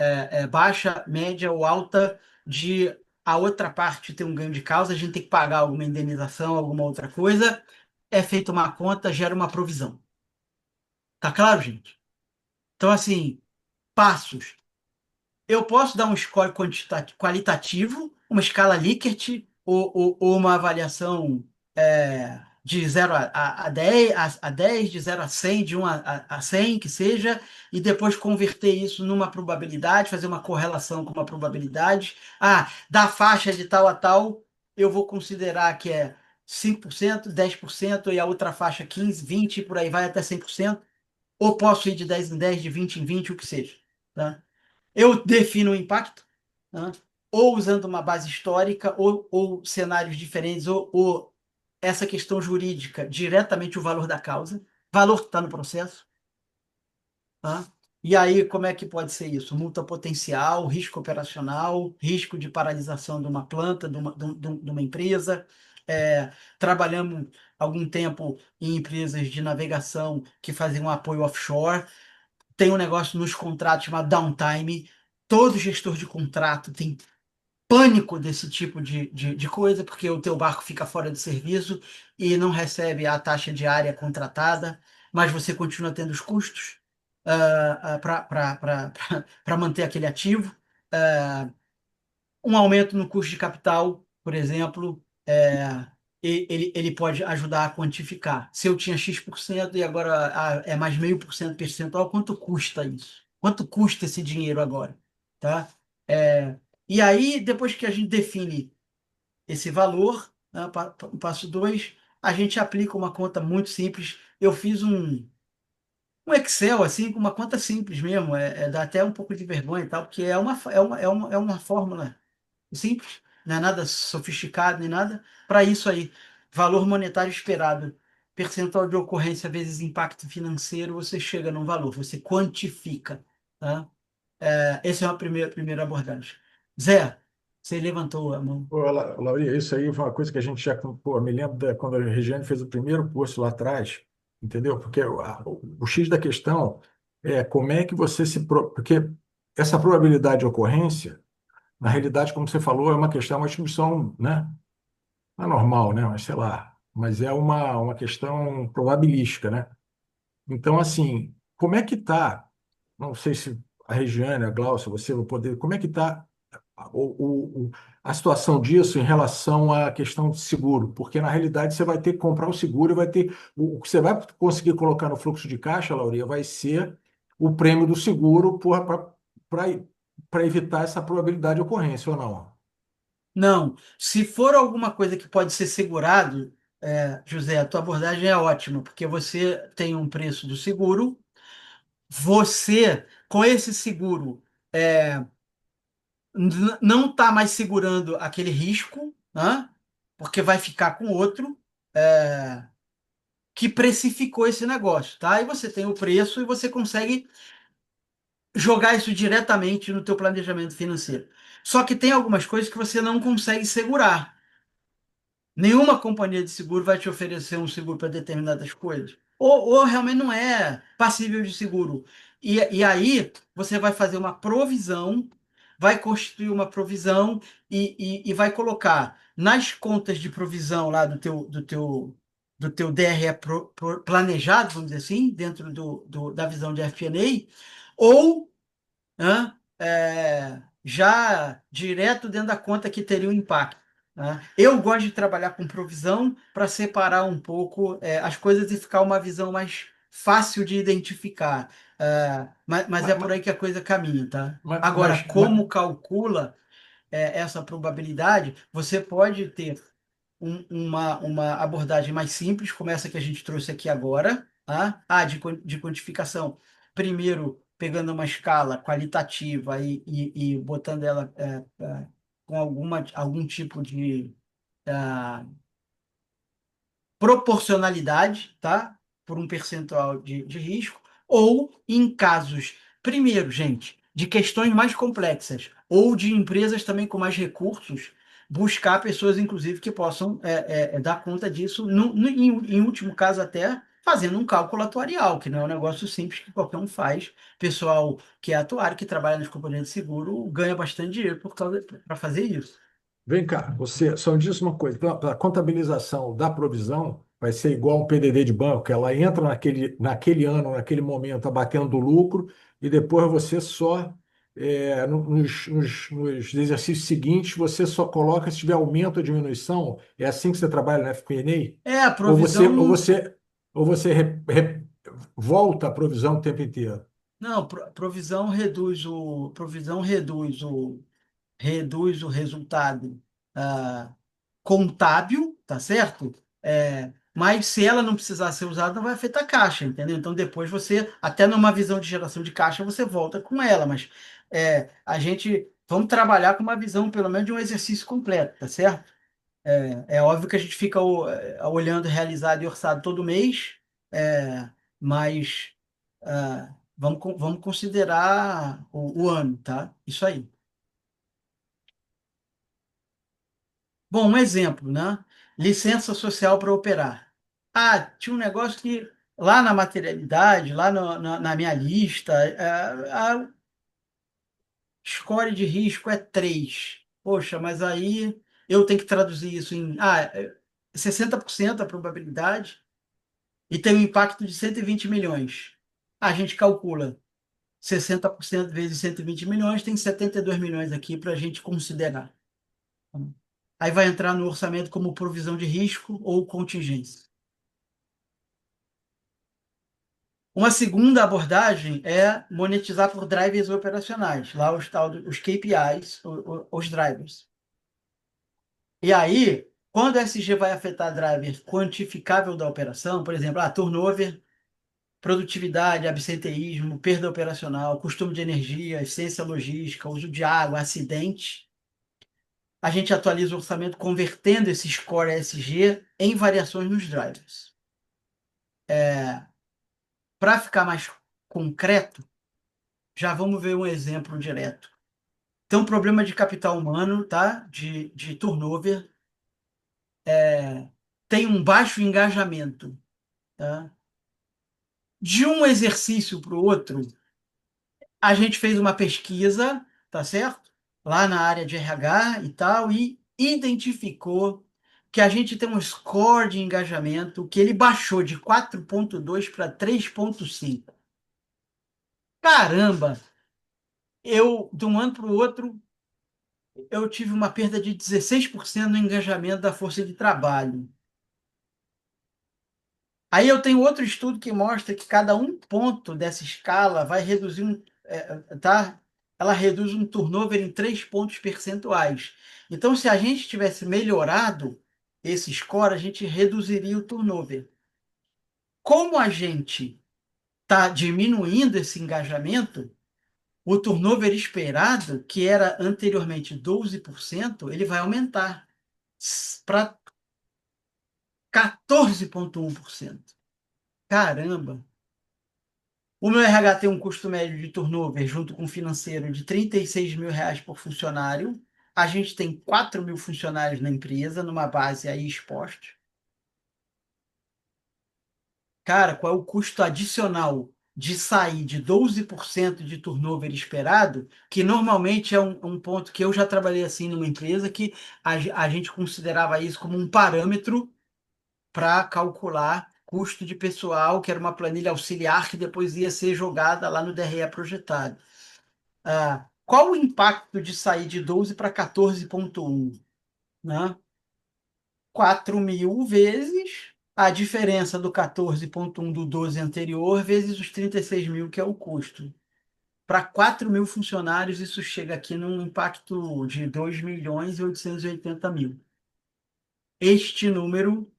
baixa, média ou alta de a outra parte ter um ganho de causa, a gente tem que pagar alguma indenização, alguma outra coisa, é feita uma conta, gera uma provisão. Tá claro, gente? Então, assim, passos. Eu posso dar um score qualitativo, uma escala Likert ou uma avaliação de 0 a 10, a 10, de 0 a 100, de 1 a 100, que seja, e depois converter isso numa probabilidade, fazer uma correlação com uma probabilidade. Ah, da faixa de tal a tal, eu vou considerar que é 5%, 10%, e a outra faixa 15, 20, por aí vai até 100%. Ou posso ir de 10 em 10, de 20 em 20, o que seja. Tá? Eu defino o impacto, né? Ou usando uma base histórica, ou cenários diferentes, ou essa questão jurídica, diretamente o valor da causa, valor que está no processo. Tá? E aí, como é que pode ser isso? Multa potencial, risco operacional, risco de paralisação de uma planta, de uma empresa. Trabalhamos algum tempo em empresas de navegação que faziam apoio offshore. Tem um negócio nos contratos chamado downtime. Todo gestor de contrato tem pânico desse tipo de coisa, porque o teu barco fica fora de serviço e não recebe a taxa diária contratada, mas você continua tendo os custos para manter aquele ativo. Ah, um aumento no custo de capital, por exemplo, ele pode ajudar a quantificar. Se eu tinha X% e agora é mais 0,5% percentual, quanto custa isso? Quanto custa esse dinheiro agora? Tá? E aí, depois que a gente define esse valor, né, passo 2, a gente aplica uma conta muito simples. Eu fiz um Excel, assim, com uma conta simples mesmo. Dá até um pouco de vergonha e tal, porque é uma fórmula simples, não é nada sofisticado nem nada. Para isso aí, valor monetário esperado, percentual de ocorrência vezes impacto financeiro, você chega num valor, você quantifica. Tá? Essa é uma primeira abordagem. Zé, você levantou a mão. Pô, Lauria, isso aí foi uma coisa que a gente já, pô, me lembro quando a Regiane fez o primeiro curso lá atrás, entendeu? Porque o X da questão é como é que você porque essa probabilidade de ocorrência, na realidade, como você falou, é uma questão, uma distribuição, né? Não é normal, né? Mas sei lá, mas é uma questão probabilística, né? Então, assim, como é que está? Não sei se a Regiane, a Glaucia, você vai poder. Como é que está a situação disso em relação à questão de seguro? Porque, na realidade, você vai ter que comprar o seguro e vai ter. O que você vai conseguir colocar no fluxo de caixa, Lauria, vai ser o prêmio do seguro para evitar essa probabilidade de ocorrência, ou não? Não, se for alguma coisa que pode ser segurado, José, a tua abordagem é ótima, porque você tem um preço do seguro, você, com esse seguro, não está mais segurando aquele risco, né? Porque vai ficar com outro que precificou esse negócio, tá? E você tem o preço e você consegue jogar isso diretamente no teu planejamento financeiro. Só que tem algumas coisas que você não consegue segurar. Nenhuma companhia de seguro vai te oferecer um seguro para determinadas coisas. Ou realmente não é passível de seguro. E aí você vai fazer uma provisão, vai constituir uma provisão e vai colocar nas contas de provisão lá do teu DRE planejado, vamos dizer assim, dentro da visão de FP&A, ou já direto dentro da conta que teria um impacto. Né? Eu gosto de trabalhar com provisão para separar um pouco as coisas e ficar uma visão mais fácil de identificar. Mas é Mas, por aí que a coisa caminha, tá? mas, Agora, mas, como calcula essa probabilidade, você pode ter uma abordagem mais simples, como essa que a gente trouxe aqui agora, tá? De quantificação. Primeiro, pegando uma escala qualitativa e botando ela com algum tipo de proporcionalidade, tá? Por um percentual de risco, ou em casos, primeiro, gente, de questões mais complexas, ou de empresas também com mais recursos, buscar pessoas, inclusive, que possam dar conta disso, em último caso, até fazendo um cálculo atuarial, que não é um negócio simples que qualquer um faz. Pessoal que é atuário, que trabalha nas companhias de seguro, ganha bastante dinheiro para fazer isso. vem cá, você só diz uma coisa: para a contabilização da provisão, vai ser igual um PDD de banco, que ela entra naquele ano, naquele momento, abatendo do lucro, e depois você só nos exercícios seguintes você só coloca se tiver aumento ou diminuição? É assim que você trabalha na A FP&A? Ou você, provisão ou não. você, ou você volta a provisão o tempo inteiro? Não, provisão reduz o resultado ah, contábil, tá certo? Mas se ela não precisar ser usada, não vai afetar a caixa, entendeu? Então depois você, até numa visão de geração de caixa, você volta com ela, mas a gente vamos trabalhar com uma visão, pelo menos, de um exercício completo, tá certo? É óbvio que a gente fica olhando realizado e orçado todo mês, mas vamos considerar o ano, tá? Isso aí. Bom, um exemplo, né? Licença social para operar. Tinha um negócio que lá na materialidade, lá na minha lista, a score de risco é 3. Poxa, mas aí eu tenho que traduzir isso em 60% a probabilidade e tem um impacto de 120 milhões. A gente calcula 60% vezes 120 milhões, tem 72 milhões aqui para a gente considerar. Aí vai entrar no orçamento como provisão de risco ou contingência. Uma segunda abordagem é monetizar por drivers operacionais, lá os KPIs, os drivers. E aí, quando o SG vai afetar driver quantificável da operação, por exemplo, turnover, produtividade, absenteísmo, perda operacional, costume de energia, eficiência logística, uso de água, acidente, a gente atualiza o orçamento convertendo esse score ESG em variações nos drivers. Para ficar mais concreto, já vamos ver um exemplo direto. Tem um problema de capital humano, tá? De turnover, tem um baixo engajamento, tá? De um exercício para o outro, a gente fez uma pesquisa, tá certo? Lá na área de RH e tal, e identificou que a gente tem um score de engajamento que ele baixou de 4,2 para 3,5. Caramba! De um ano para o outro, eu tive uma perda de 16% no engajamento da força de trabalho. Aí eu tenho outro estudo que mostra que cada um ponto dessa escala vai reduzir tá? Ela reduz um turnover em 3 pontos percentuais. Então, se a gente tivesse melhorado esse score, a gente reduziria o turnover. Como a gente está diminuindo esse engajamento, o turnover esperado, que era anteriormente 12%, ele vai aumentar para 14,1%. Caramba! O meu RH tem um custo médio de turnover, junto com o financeiro, de R$ 36.000 por funcionário. A gente tem 4.000 funcionários na empresa, numa base aí exposta. Cara, qual é o custo adicional de sair de 12% de turnover esperado, que normalmente é um ponto que eu já trabalhei assim numa empresa, que a gente considerava isso como um parâmetro para calcular custo de pessoal, que era uma planilha auxiliar que depois ia ser jogada lá no DRE projetado. Qual o impacto de sair de 12 para 14,1? Né? 4.000 vezes a diferença do 14,1 do 12 anterior, vezes os 36.000, que é o custo. Para 4.000 funcionários, isso chega aqui num impacto de 2.880.000. Este número,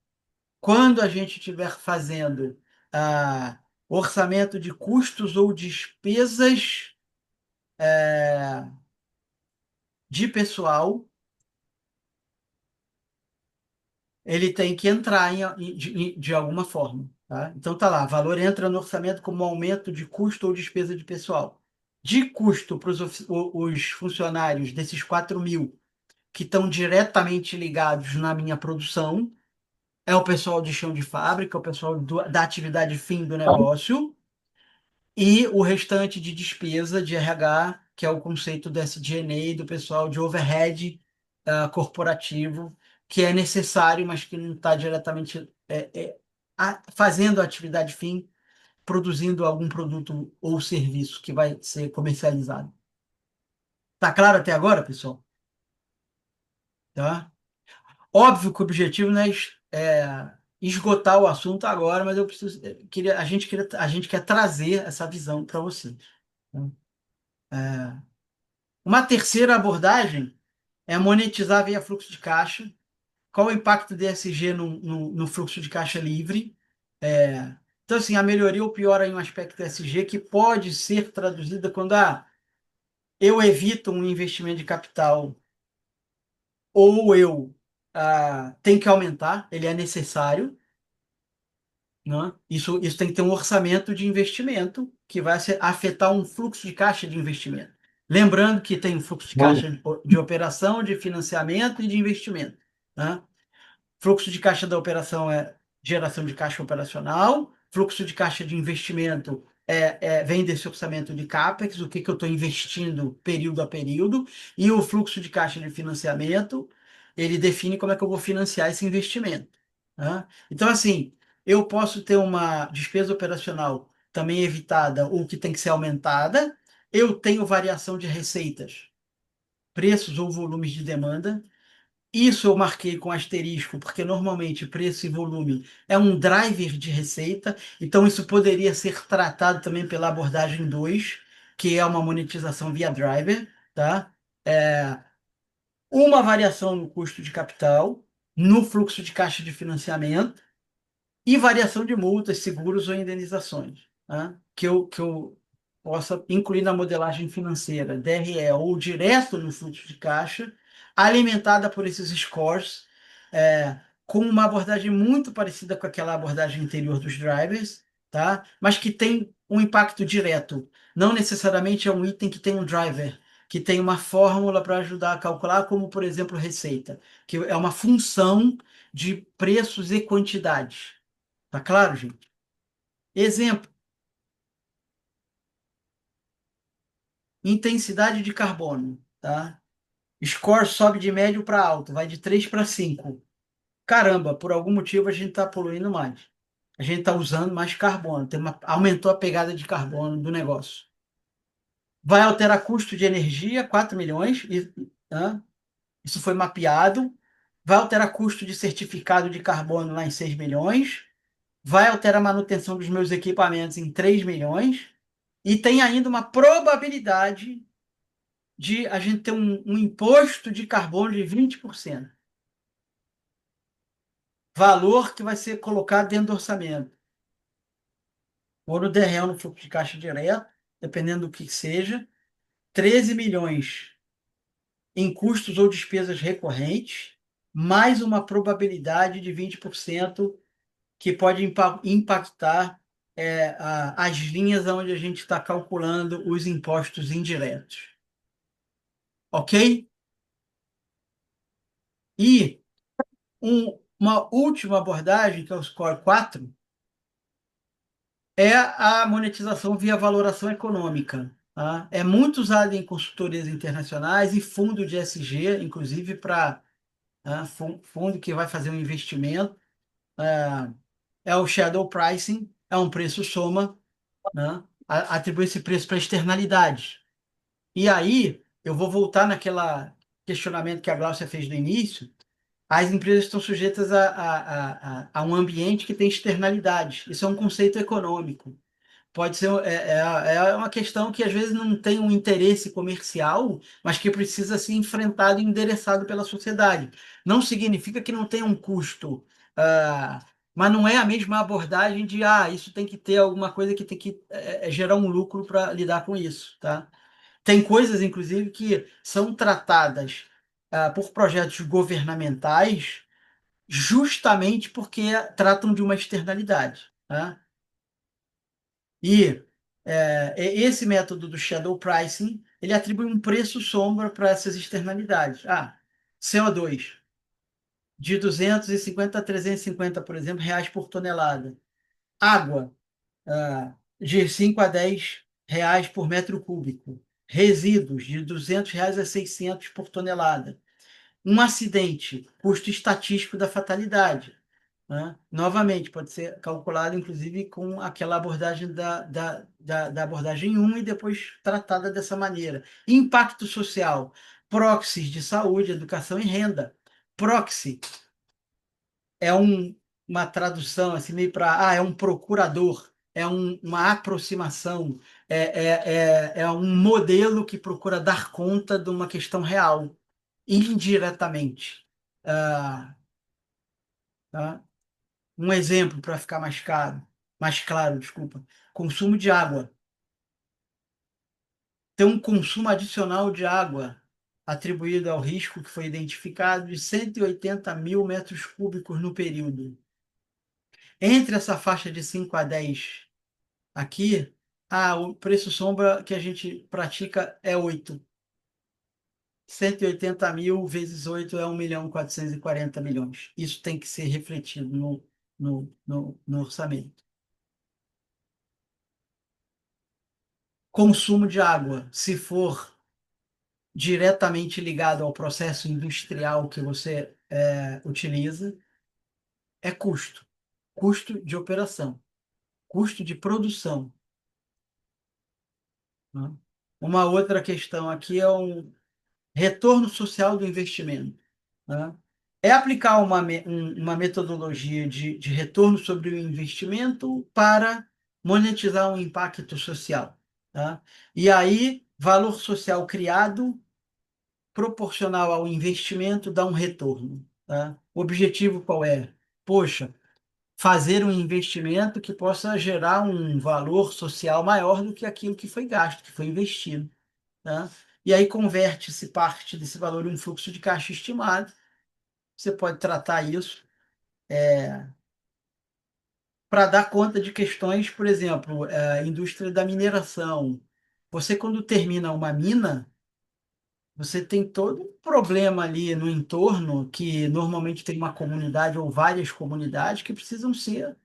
quando a gente estiver fazendo orçamento de custos ou despesas de pessoal, ele tem que entrar de alguma forma. Tá? Então tá lá, valor entra no orçamento como aumento de custo ou despesa de pessoal. De custo para os funcionários desses 4.000 que estão diretamente ligados na minha produção, é o pessoal de chão de fábrica, o pessoal da atividade fim do negócio, e o restante de despesa de RH, que é o conceito do SG&A, do pessoal de overhead corporativo, que é necessário, mas que não está diretamente fazendo a atividade fim, produzindo algum produto ou serviço que vai ser comercializado. Tá claro até agora, pessoal? Tá? Óbvio que o objetivo não é esgotar o assunto agora, mas eu preciso, a gente quer trazer essa visão para vocês. Né? Uma terceira abordagem é monetizar via fluxo de caixa. Qual o impacto do ESG no fluxo de caixa livre? Então, assim, a melhoria ou piora em um aspecto ESG que pode ser traduzida quando eu evito um investimento de capital ou eu tenho que aumentar, ele é necessário, né? Isso tem que ter um orçamento de investimento que vai afetar um fluxo de caixa de investimento. Lembrando que tem um fluxo de Vamos, caixa de operação, de financiamento e de investimento. Né? Fluxo de caixa da operação é geração de caixa operacional, fluxo de caixa de investimento vem desse orçamento de CAPEX, o que, que eu estou investindo período a período, e o fluxo de caixa de financiamento, ele define como é que eu vou financiar esse investimento. Né? Então, assim, eu posso ter uma despesa operacional também evitada ou que tem que ser aumentada, eu tenho variação de receitas, preços ou volumes de demanda, isso eu marquei com asterisco, porque normalmente preço e volume é um driver de receita, então isso poderia ser tratado também pela abordagem 2, que é uma monetização via driver, tá? É, uma variação no custo de capital, no fluxo de caixa de financiamento, e variação de multas, seguros ou indenizações, né? Que eu possa incluir na modelagem financeira, DRE, ou direto no fluxo de caixa, alimentada por esses scores, com uma abordagem muito parecida com aquela abordagem anterior dos drivers, tá? Mas que tem um impacto direto. Não necessariamente é um item que tem um driver, que tem uma fórmula para ajudar a calcular, como, por exemplo, receita, que é uma função de preços e quantidades. Tá claro, gente? Exemplo, intensidade de carbono, tá? Score sobe de médio para alto, vai de 3 para 5. Caramba, por algum motivo a gente está poluindo mais. A gente está usando mais carbono, aumentou a pegada de carbono do negócio. Vai alterar custo de energia, 4 milhões, isso foi mapeado. Vai alterar custo de certificado de carbono lá em 6 milhões. Vai alterar a manutenção dos meus equipamentos em 3 milhões. E tem ainda uma probabilidade de a gente ter um imposto de carbono de 20%. Valor que vai ser colocado dentro do orçamento. Ou no DRE ou no fluxo de caixa direto, dependendo do que seja. 13 milhões em custos ou despesas recorrentes, mais uma probabilidade de 20% que pode impactar as linhas onde a gente está calculando os impostos indiretos. Ok? E uma última abordagem, que é o Score 4, é a monetização via valoração econômica. Tá? É muito usado em consultorias internacionais e fundo de ESG, inclusive para fundo que vai fazer um investimento. É o shadow pricing, é um preço soma, né? Atribui esse preço para externalidades. E aí, eu vou voltar naquela questionamento que a Glaucia fez no início. As empresas estão sujeitas a um ambiente que tem externalidades. Isso é um conceito econômico. Pode ser uma questão que às vezes não tem um interesse comercial, mas que precisa ser enfrentado e endereçado pela sociedade. Não significa que não tenha um custo, mas não é a mesma abordagem de isso tem que ter alguma coisa que tem que gerar um lucro para lidar com isso, tá? Tem coisas, inclusive, que são tratadas por projetos governamentais justamente porque tratam de uma externalidade, tá? E esse método do shadow pricing, ele atribui um preço sombra para essas externalidades. CO2, de 250 a 350, por exemplo, reais por tonelada. Água, de 5 a 10 reais por metro cúbico. Resíduos, de 200 reais a 600 por tonelada. Um acidente, custo estatístico da fatalidade. né? Novamente, pode ser calculado, inclusive, com aquela abordagem da abordagem um e depois tratada dessa maneira. Impacto social, proxies de saúde, educação e renda. Proxy é uma tradução assim meio para é um procurador, uma aproximação, é um modelo que procura dar conta de uma questão real, indiretamente. Ah, tá? Um exemplo para ficar mais claro, desculpa. Consumo de água. Tem um consumo adicional de água atribuído ao risco que foi identificado de 180 mil metros cúbicos no período. Entre essa faixa de 5 a 10 aqui, o preço sombra que a gente pratica é 8. 180 mil vezes 8 é 1.440.000.000. Isso tem que ser refletido no orçamento. Consumo de água, se for diretamente ligado ao processo industrial que você utiliza, é custo. Custo de operação, custo de produção, né? Uma outra questão aqui é um retorno social do investimento, né? É aplicar uma metodologia de retorno sobre o investimento para monetizar um impacto social, tá? E aí, valor social criado proporcional ao investimento dá um retorno, tá? O objetivo qual é? Poxa, fazer um investimento que possa gerar um valor social maior do que aquilo que foi gasto, que foi investido, tá? E aí converte-se parte desse valor em um fluxo de caixa estimado. Você pode tratar isso para dar conta de questões, por exemplo, indústria da mineração. Você, quando termina uma mina, você tem todo um problema ali no entorno, que normalmente tem uma comunidade ou várias comunidades que precisam ser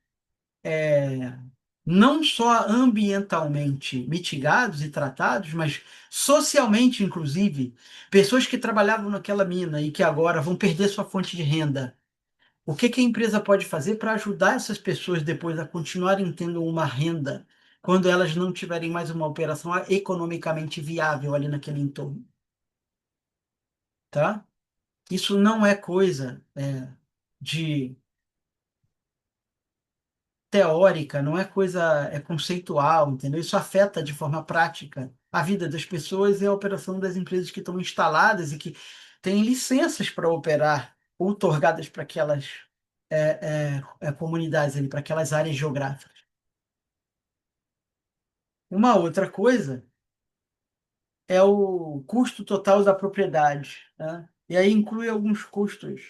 não só ambientalmente mitigados e tratados, mas socialmente, inclusive. Pessoas que trabalhavam naquela mina e que agora vão perder sua fonte de renda. O que que a empresa pode fazer para ajudar essas pessoas depois a continuarem tendo uma renda quando elas não tiverem mais uma operação economicamente viável ali naquele entorno, tá? Isso não é coisa de teórica, não é coisa conceitual, entendeu? Isso afeta de forma prática a vida das pessoas e a operação das empresas que estão instaladas e que têm licenças para operar outorgadas para aquelas comunidades ali, para aquelas áreas geográficas. Uma outra coisa é o custo total da propriedade, né? E aí inclui alguns custos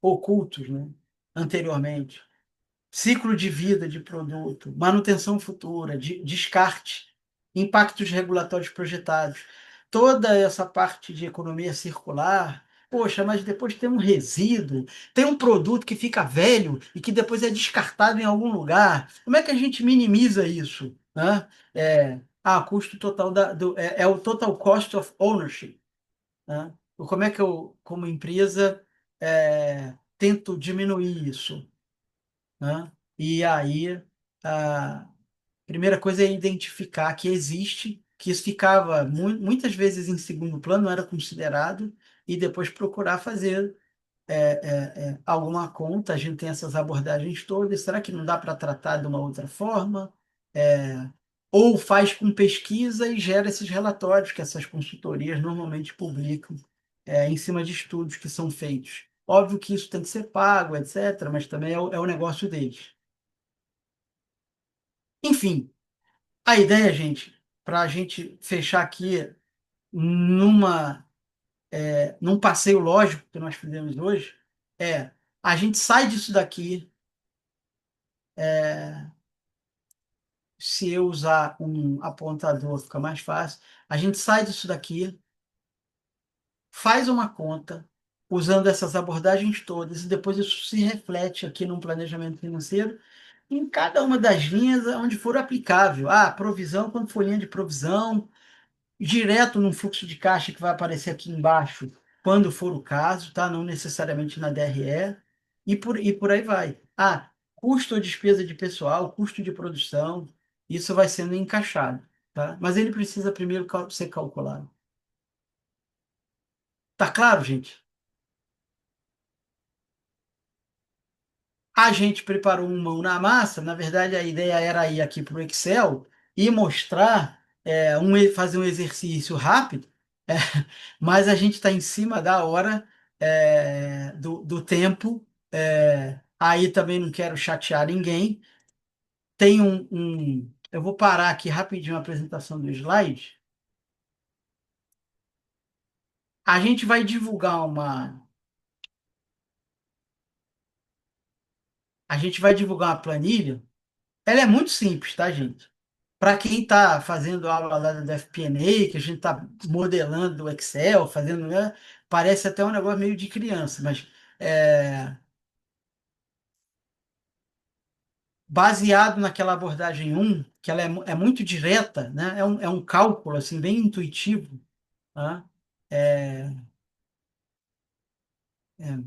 ocultos, né? Anteriormente. Ciclo de vida de produto, manutenção futura, descarte, impactos regulatórios projetados. Toda essa parte de economia circular, poxa, mas depois tem um resíduo, tem um produto que fica velho e que depois é descartado em algum lugar. Como é que a gente minimiza isso, né? Custo total é o total cost of ownership, né? Como é que eu, como empresa, tento diminuir isso, né? E aí, a primeira coisa é identificar que existe, que isso ficava muitas vezes em segundo plano, não era considerado, e depois procurar fazer alguma conta. A gente tem essas abordagens todas. Será que não dá para tratar de uma outra forma? Ou faz com pesquisa e gera esses relatórios que essas consultorias normalmente publicam em cima de estudos que são feitos. Óbvio que isso tem que ser pago, etc., mas também é o negócio deles. Enfim, a ideia, gente, para a gente fechar aqui numa, num passeio lógico que nós fizemos hoje, a gente sai disso daqui, se eu usar um apontador fica mais fácil, a gente sai disso daqui, faz uma conta, usando essas abordagens todas, e depois isso se reflete aqui num planejamento financeiro, em cada uma das linhas onde for aplicável. Provisão, quando for linha de provisão, direto num fluxo de caixa que vai aparecer aqui embaixo, quando for o caso, tá? Não necessariamente na DRE, e por aí vai. custo ou despesa de pessoal, custo de produção, isso vai sendo encaixado, tá? Mas ele precisa primeiro ser calculado. Tá claro, gente? A gente preparou um mão na massa, na verdade a ideia era ir aqui para o Excel e mostrar, fazer um exercício rápido, é, mas a gente está em cima da hora, do tempo, aí também não quero chatear ninguém. Tem eu vou parar aqui rapidinho a apresentação do slide. A gente vai divulgar uma planilha. Ela é muito simples, tá, gente? Para quem está fazendo aula lá da FP&A, que a gente está modelando o Excel, fazendo, né, parece até um negócio meio de criança, mas é, baseado naquela abordagem um, que ela é muito direta, né? É um cálculo assim, bem intuitivo, tá? É, é.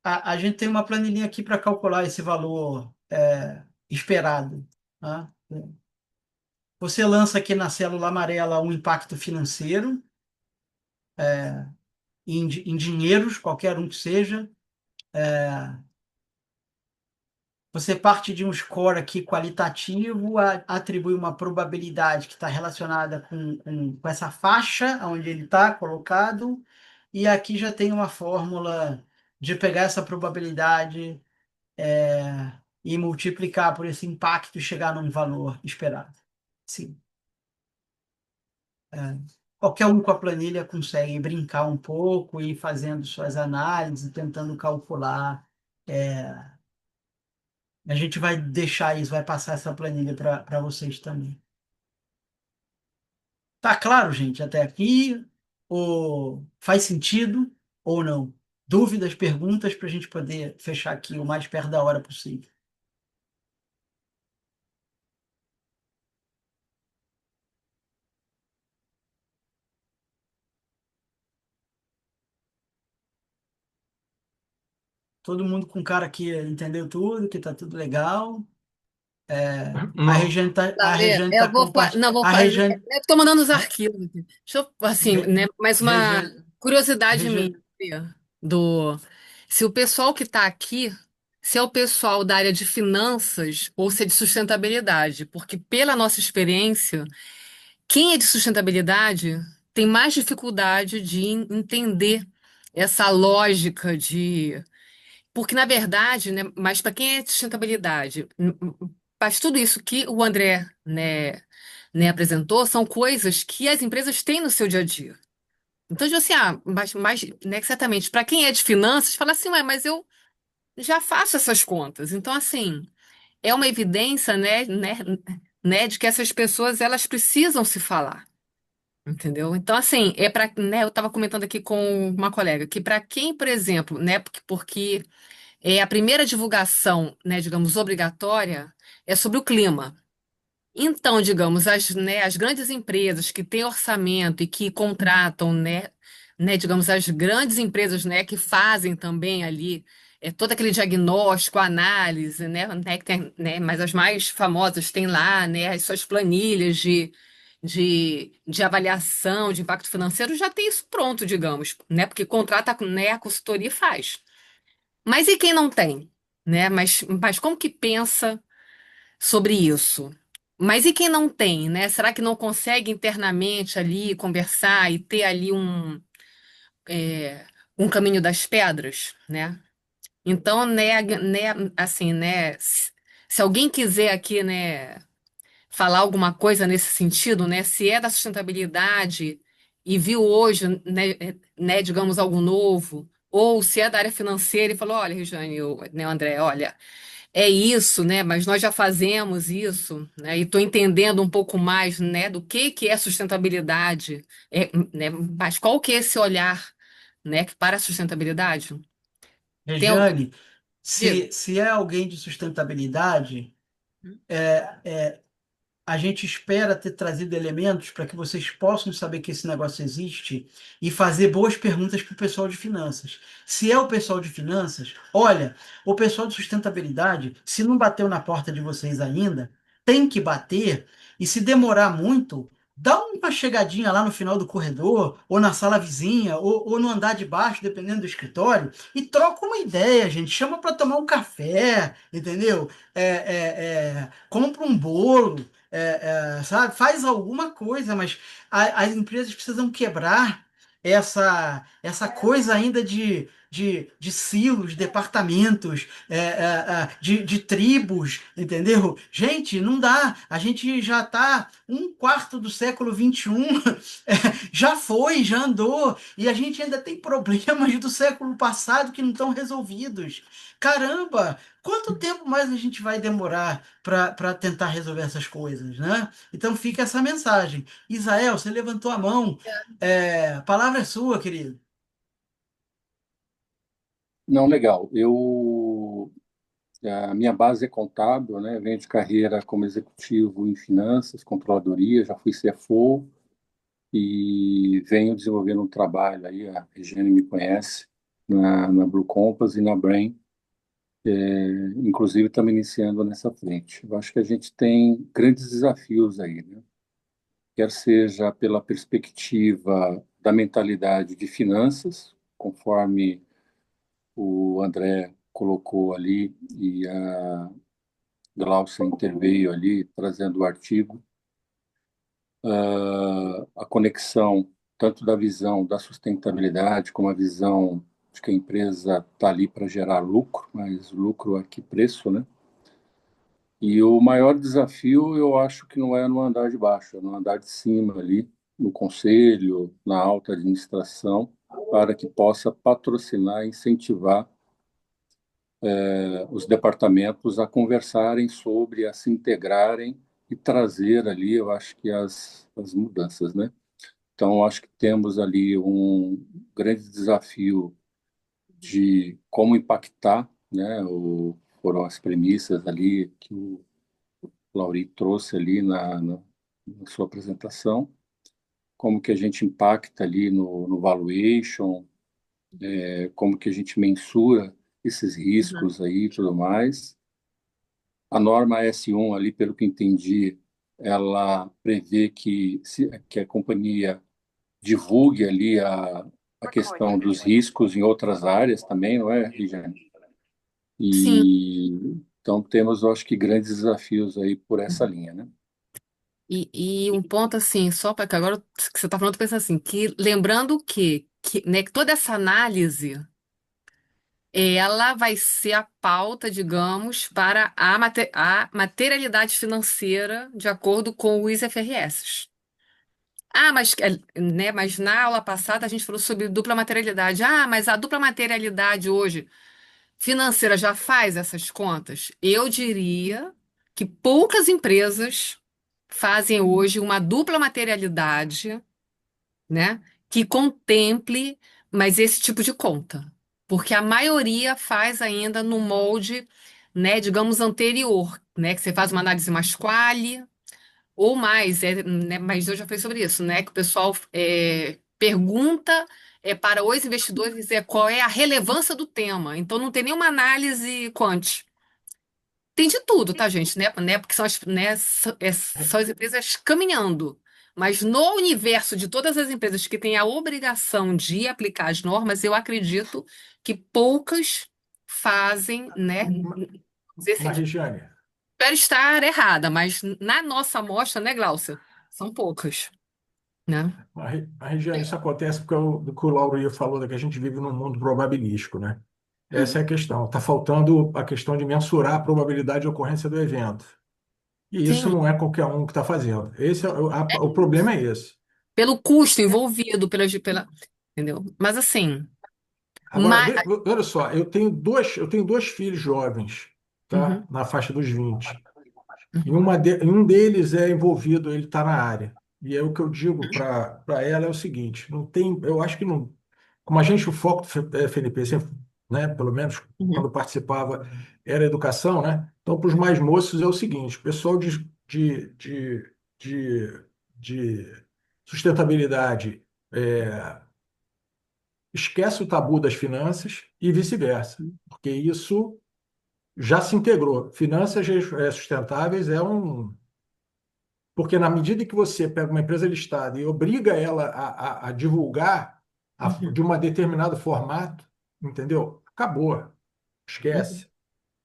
A gente tem uma planilhinha aqui para calcular esse valor esperado, tá? Você lança aqui na célula amarela um impacto financeiro, em dinheiros, qualquer um que seja. Você parte de um score aqui qualitativo, atribui uma probabilidade que está relacionada com essa faixa onde ele está colocado, e aqui já tem uma fórmula de pegar essa probabilidade e multiplicar por esse impacto e chegar num valor esperado. Sim. É. Qualquer um com a planilha consegue brincar um pouco e ir fazendo suas análises, tentando calcular. A gente vai deixar isso, vai passar essa planilha para vocês também. Tá claro, gente, até aqui? Ou faz sentido ou não? Dúvidas, perguntas para a gente poder fechar aqui o mais perto da hora possível. Todo mundo com cara que entendeu tudo, que tá tudo legal. A Não. Regiane tá, a Davi, Regiane tá eu vou, compartilhando. não, vou A fazer. Regiane, Eu estou mandando os arquivos aqui. Deixa eu, assim, Re- né, mais uma Regiane, curiosidade minha, Regiane, do se o pessoal que está aqui, se é o pessoal da área de finanças ou se é de sustentabilidade, porque pela nossa experiência, quem é de sustentabilidade tem mais dificuldade de entender essa lógica de porque, na verdade, né, mas para quem é de sustentabilidade, faz tudo isso que o André, né, apresentou, são coisas que as empresas têm no seu dia a dia. Então, tipo assim, mas né, certamente, para quem é de finanças, fala assim, ué, mas eu já faço essas contas. Então, assim, é uma evidência, né, de que essas pessoas, elas precisam se falar. Entendeu? Então, assim, né, eu estava comentando aqui com uma colega que para quem, por exemplo, né, porque a primeira divulgação, né, digamos, obrigatória é sobre o clima. Então, digamos, as grandes empresas que têm orçamento e que contratam, digamos, as grandes empresas, né, que fazem também ali todo aquele diagnóstico, análise, que tem, né, mas as mais famosas têm lá, né, as suas planilhas de avaliação de impacto financeiro, já tem isso pronto, digamos, né, porque contrata, né, a consultoria e faz. Mas e quem não tem, né? Mas como que pensa sobre isso? Mas e quem não tem, né? Será que não consegue internamente ali conversar e ter ali um caminho das pedras, né? Então, assim, né? Se alguém quiser aqui, né, falar alguma coisa nesse sentido, né? Se é da sustentabilidade e viu hoje, digamos, algo novo, ou se é da área financeira e falou, olha, Regiane, né, André, olha, é isso, né? Mas nós já fazemos isso, né? E estou entendendo um pouco mais, né, do que é sustentabilidade, né? Mas qual que é esse olhar, né, para a sustentabilidade? Tem algum? Regiane, Diga. se é alguém de sustentabilidade, a gente espera ter trazido elementos para que vocês possam saber que esse negócio existe e fazer boas perguntas para o pessoal de finanças. Se é o pessoal de finanças, olha, o pessoal de sustentabilidade, se não bateu na porta de vocês ainda, tem que bater, e se demorar muito, dá uma chegadinha lá no final do corredor, ou na sala vizinha, ou no andar de baixo, dependendo do escritório, e troca uma ideia, gente. Chama para tomar um café, entendeu? Compra um bolo, sabe? Faz alguma coisa, mas as empresas precisam quebrar essa coisa ainda de silos, departamentos, de tribos, entendeu? Gente, não dá. A gente já está um quarto do século XXI, já foi, já andou, e a gente ainda tem problemas do século passado que não estão resolvidos. Caramba, quanto tempo mais a gente vai demorar para tentar resolver essas coisas, né? Então fica essa mensagem. Israel, você levantou a mão. A palavra é sua, querido. Não, legal. A minha base é contábil, né? Venho de carreira como executivo em finanças, controladoria, já fui CFO e venho desenvolvendo um trabalho aí, a Regiane me conhece, na Blue Compass e na Brain, inclusive estamos iniciando nessa frente. Eu acho que a gente tem grandes desafios aí, né? Quer seja pela perspectiva da mentalidade de finanças, conforme o André colocou ali e a Glaucia interveio ali trazendo o artigo, a conexão tanto da visão da sustentabilidade como a visão de que a empresa está ali para gerar lucro, mas lucro a que preço, né? E o maior desafio eu acho que não é no andar de baixo, é no andar de cima ali, no conselho, na alta administração, para que possa patrocinar, incentivar os departamentos a conversarem sobre, a se integrarem e trazer ali, eu acho que as mudanças, né? Então, eu acho que temos ali um grande desafio de como impactar, né? Foram as premissas ali que o Lauri trouxe ali na sua apresentação, como que a gente impacta ali no valuation, como que a gente mensura esses Uhum. riscos aí e tudo mais. A norma S1 ali, pelo que entendi, ela prevê que a companhia divulgue ali a questão dos riscos em outras áreas também, não é, Regiane? Sim. E então temos, eu acho que, grandes desafios aí por essa linha, né? E um ponto assim, só para que agora que você está falando, eu tô pensando assim, que lembrando né, que toda essa análise ela vai ser a pauta, digamos, para a materialidade financeira de acordo com os IFRS. Ah, mas na aula passada a gente falou sobre dupla materialidade. Ah, mas a dupla materialidade hoje financeira já faz essas contas? Eu diria que poucas empresas fazem hoje uma dupla materialidade, né, que contemple, mas esse tipo de conta. Porque a maioria faz ainda no molde, né, digamos, anterior, né, que você faz uma análise mais quali, ou mais, né, mas eu já falei sobre isso, né, que o pessoal pergunta para os investidores qual é a relevância do tema. Então, não tem nenhuma análise quant. Tem de tudo, tá, gente? Porque são são as empresas caminhando. Mas no universo de todas as empresas que têm a obrigação de aplicar as normas, eu acredito que poucas fazem, né? Dizer assim, Mas, Regiane, espero estar errada, mas na nossa amostra, né, Gláucia? São poucas, né? Regiane, isso acontece porque do que o Lauro falou, que a gente vive num mundo probabilístico, né? Essa é a questão. Está faltando a questão de mensurar a probabilidade de ocorrência do evento. E isso Sim, não é qualquer um que está fazendo. O problema é esse. pelo custo envolvido, entendeu? Mas assim, Agora, mas, olha só, eu tenho dois filhos jovens, tá? uhum, Na faixa dos 20. E uhum, um deles é envolvido, ele está na área. E é o que eu digo para ela é o seguinte, não tem, eu acho que não, como a gente, o foco do FNP, sempre, né, pelo menos uhum, quando participava, era educação, né? Então, para os mais moços é o seguinte, o pessoal de, de, de, de sustentabilidade esquece o tabu das finanças e vice-versa, porque isso já se integrou. Finanças sustentáveis é um. Porque na medida que você pega uma empresa listada e obriga ela a divulgar Uhum, de uma determinado formato, entendeu? Acabou. uhum. Esquece.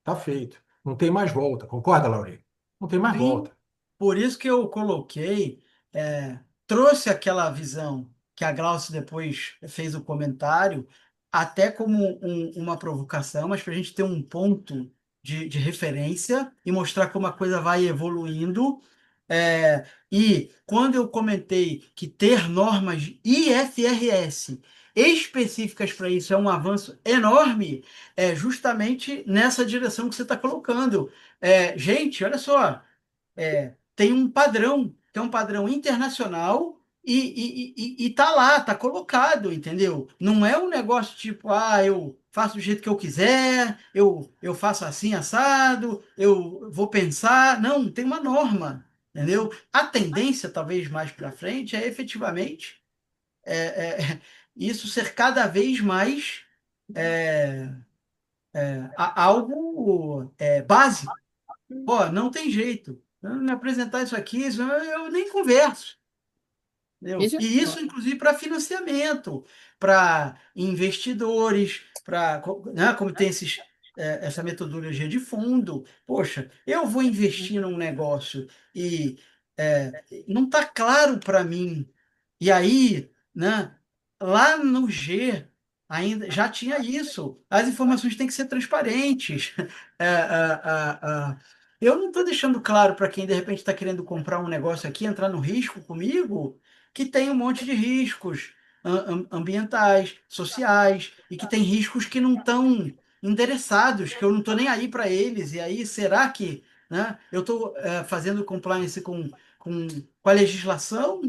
Tá feito. Não tem mais volta. Concorda, Laurinha? Não tem mais Sim, volta. por isso que eu coloquei, trouxe aquela visão que a Glaucia depois fez o comentário, até como uma provocação, mas para a gente ter um ponto de referência e mostrar como a coisa vai evoluindo. E quando eu comentei que ter normas IFRS específicas para isso é um avanço enorme, é justamente nessa direção que você está colocando. Gente, olha só. Tem um padrão internacional e tá lá, tá colocado, entendeu? Não é um negócio tipo, eu faço do jeito que eu quiser, eu faço assim, assado, eu vou pensar. Não, tem uma norma, entendeu? A tendência, talvez mais para frente, é efetivamente isso ser cada vez mais é, algo básico. Pô, não tem jeito. Eu me apresentar isso aqui, eu nem converso. Entendeu? Entendi. E isso, inclusive, para financiamento, para investidores, para, né, como tem essa metodologia de fundo. Poxa, eu vou investir num negócio e não está claro para mim. E aí, né, lá no G, ainda já tinha isso. As informações têm que ser transparentes. Eu não estou deixando claro para quem de repente está querendo comprar um negócio aqui, entrar no risco comigo que tem um monte de riscos ambientais, sociais, e que tem riscos que não estão endereçados, que eu não estou nem aí para eles. E aí, será que, né, eu estou fazendo compliance com a legislação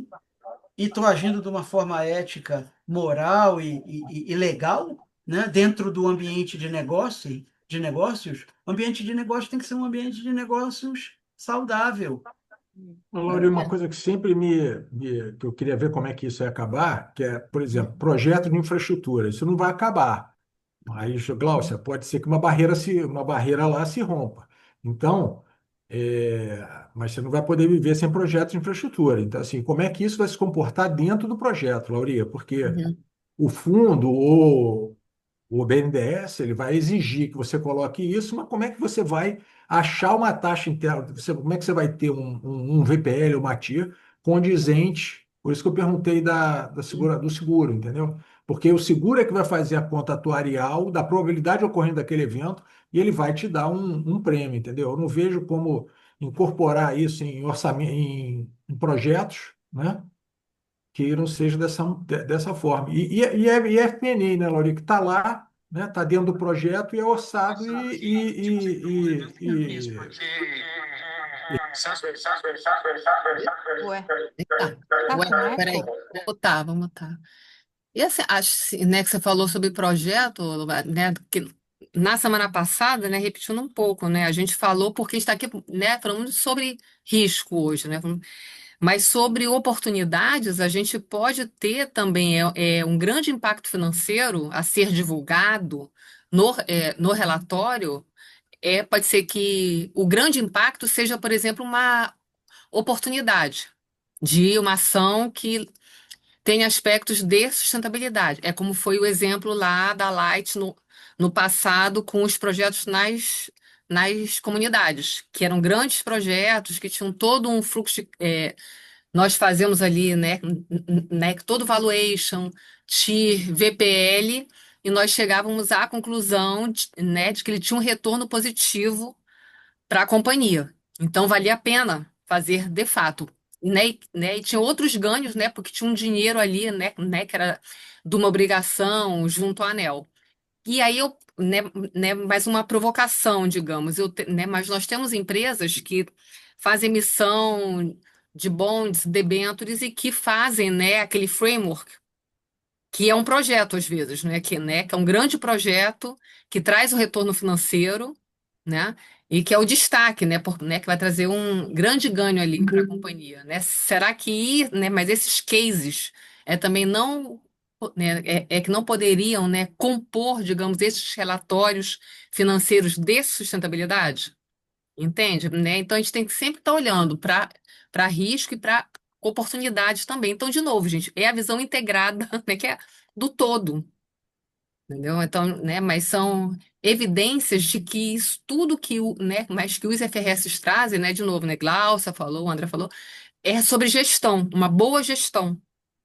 e estou agindo de uma forma ética, moral e legal, né, dentro do ambiente de negócios? O ambiente de negócios tem que ser um ambiente de negócios saudável, Ô, Laurinha, né? uma É. coisa que sempre que eu queria ver como é que isso ia acabar, que é, por exemplo, projeto de infraestrutura. Isso não vai acabar. Mas, Gláucia, pode ser que uma barreira lá se rompa. Então, mas você não vai poder viver sem projeto de infraestrutura. Então, assim, como é que isso vai se comportar dentro do projeto, Lauria? Porque Uhum. o fundo ou o BNDES, ele vai exigir que você coloque isso, mas como é que você vai achar uma taxa interna? Como é que você vai ter um VPL, uma TIR condizente? Por isso que eu perguntei do seguro, entendeu? Porque o seguro é que vai fazer a conta atuarial da probabilidade ocorrendo daquele evento e ele vai te dar um prêmio, entendeu? Eu não vejo como incorporar isso em orçamento, em projetos, né? Que não seja dessa forma. E é FP&A, né, Laurinha, que está lá, né, está dentro do projeto e é orçado Ué, Eita. tá Ué, com peraí. eco? Vou botar, vamos botar. E assim, acho assim, né, que você falou sobre projeto, né, que na semana passada, né, repetindo um pouco, né, a gente falou porque está aqui, né, falando sobre risco hoje, né, mas sobre oportunidades, a gente pode ter também um grande impacto financeiro a ser divulgado no relatório. Pode ser que o grande impacto seja, por exemplo, uma oportunidade de uma ação que tem aspectos de sustentabilidade. É como foi o exemplo lá da Light no passado com os projetos nas comunidades, que eram grandes projetos que tinham todo um fluxo. Nós fazemos ali, né, todo valuation, TIR, VPL, e nós chegávamos à conclusão né, de que ele tinha um retorno positivo para a companhia. Então, valia a pena fazer de fato. E tinha outros ganhos, né, porque tinha um dinheiro ali, que era de uma obrigação junto à ANEL. E aí mais uma provocação, digamos, mas nós temos empresas que fazem emissão de bonds, debêntures e que fazem, né, aquele framework que é um projeto às vezes, né, que é um grande projeto que traz o retorno financeiro, né? E que é o destaque, né, né, que vai trazer um grande ganho ali para a companhia, né? Será que, né, mas esses cases também não, né, é que não poderiam, né, compor, digamos, esses relatórios financeiros de sustentabilidade? Entende? Né? Então a gente tem que sempre estar olhando para risco e para oportunidades também. Então, de novo, gente, é a visão integrada, né, que é do todo. Entendeu? Então, né, mas são evidências de que isso, tudo que né, mas que os FRS trazem, né, de novo, né, Glaucia falou, o André falou, é sobre gestão, uma boa gestão,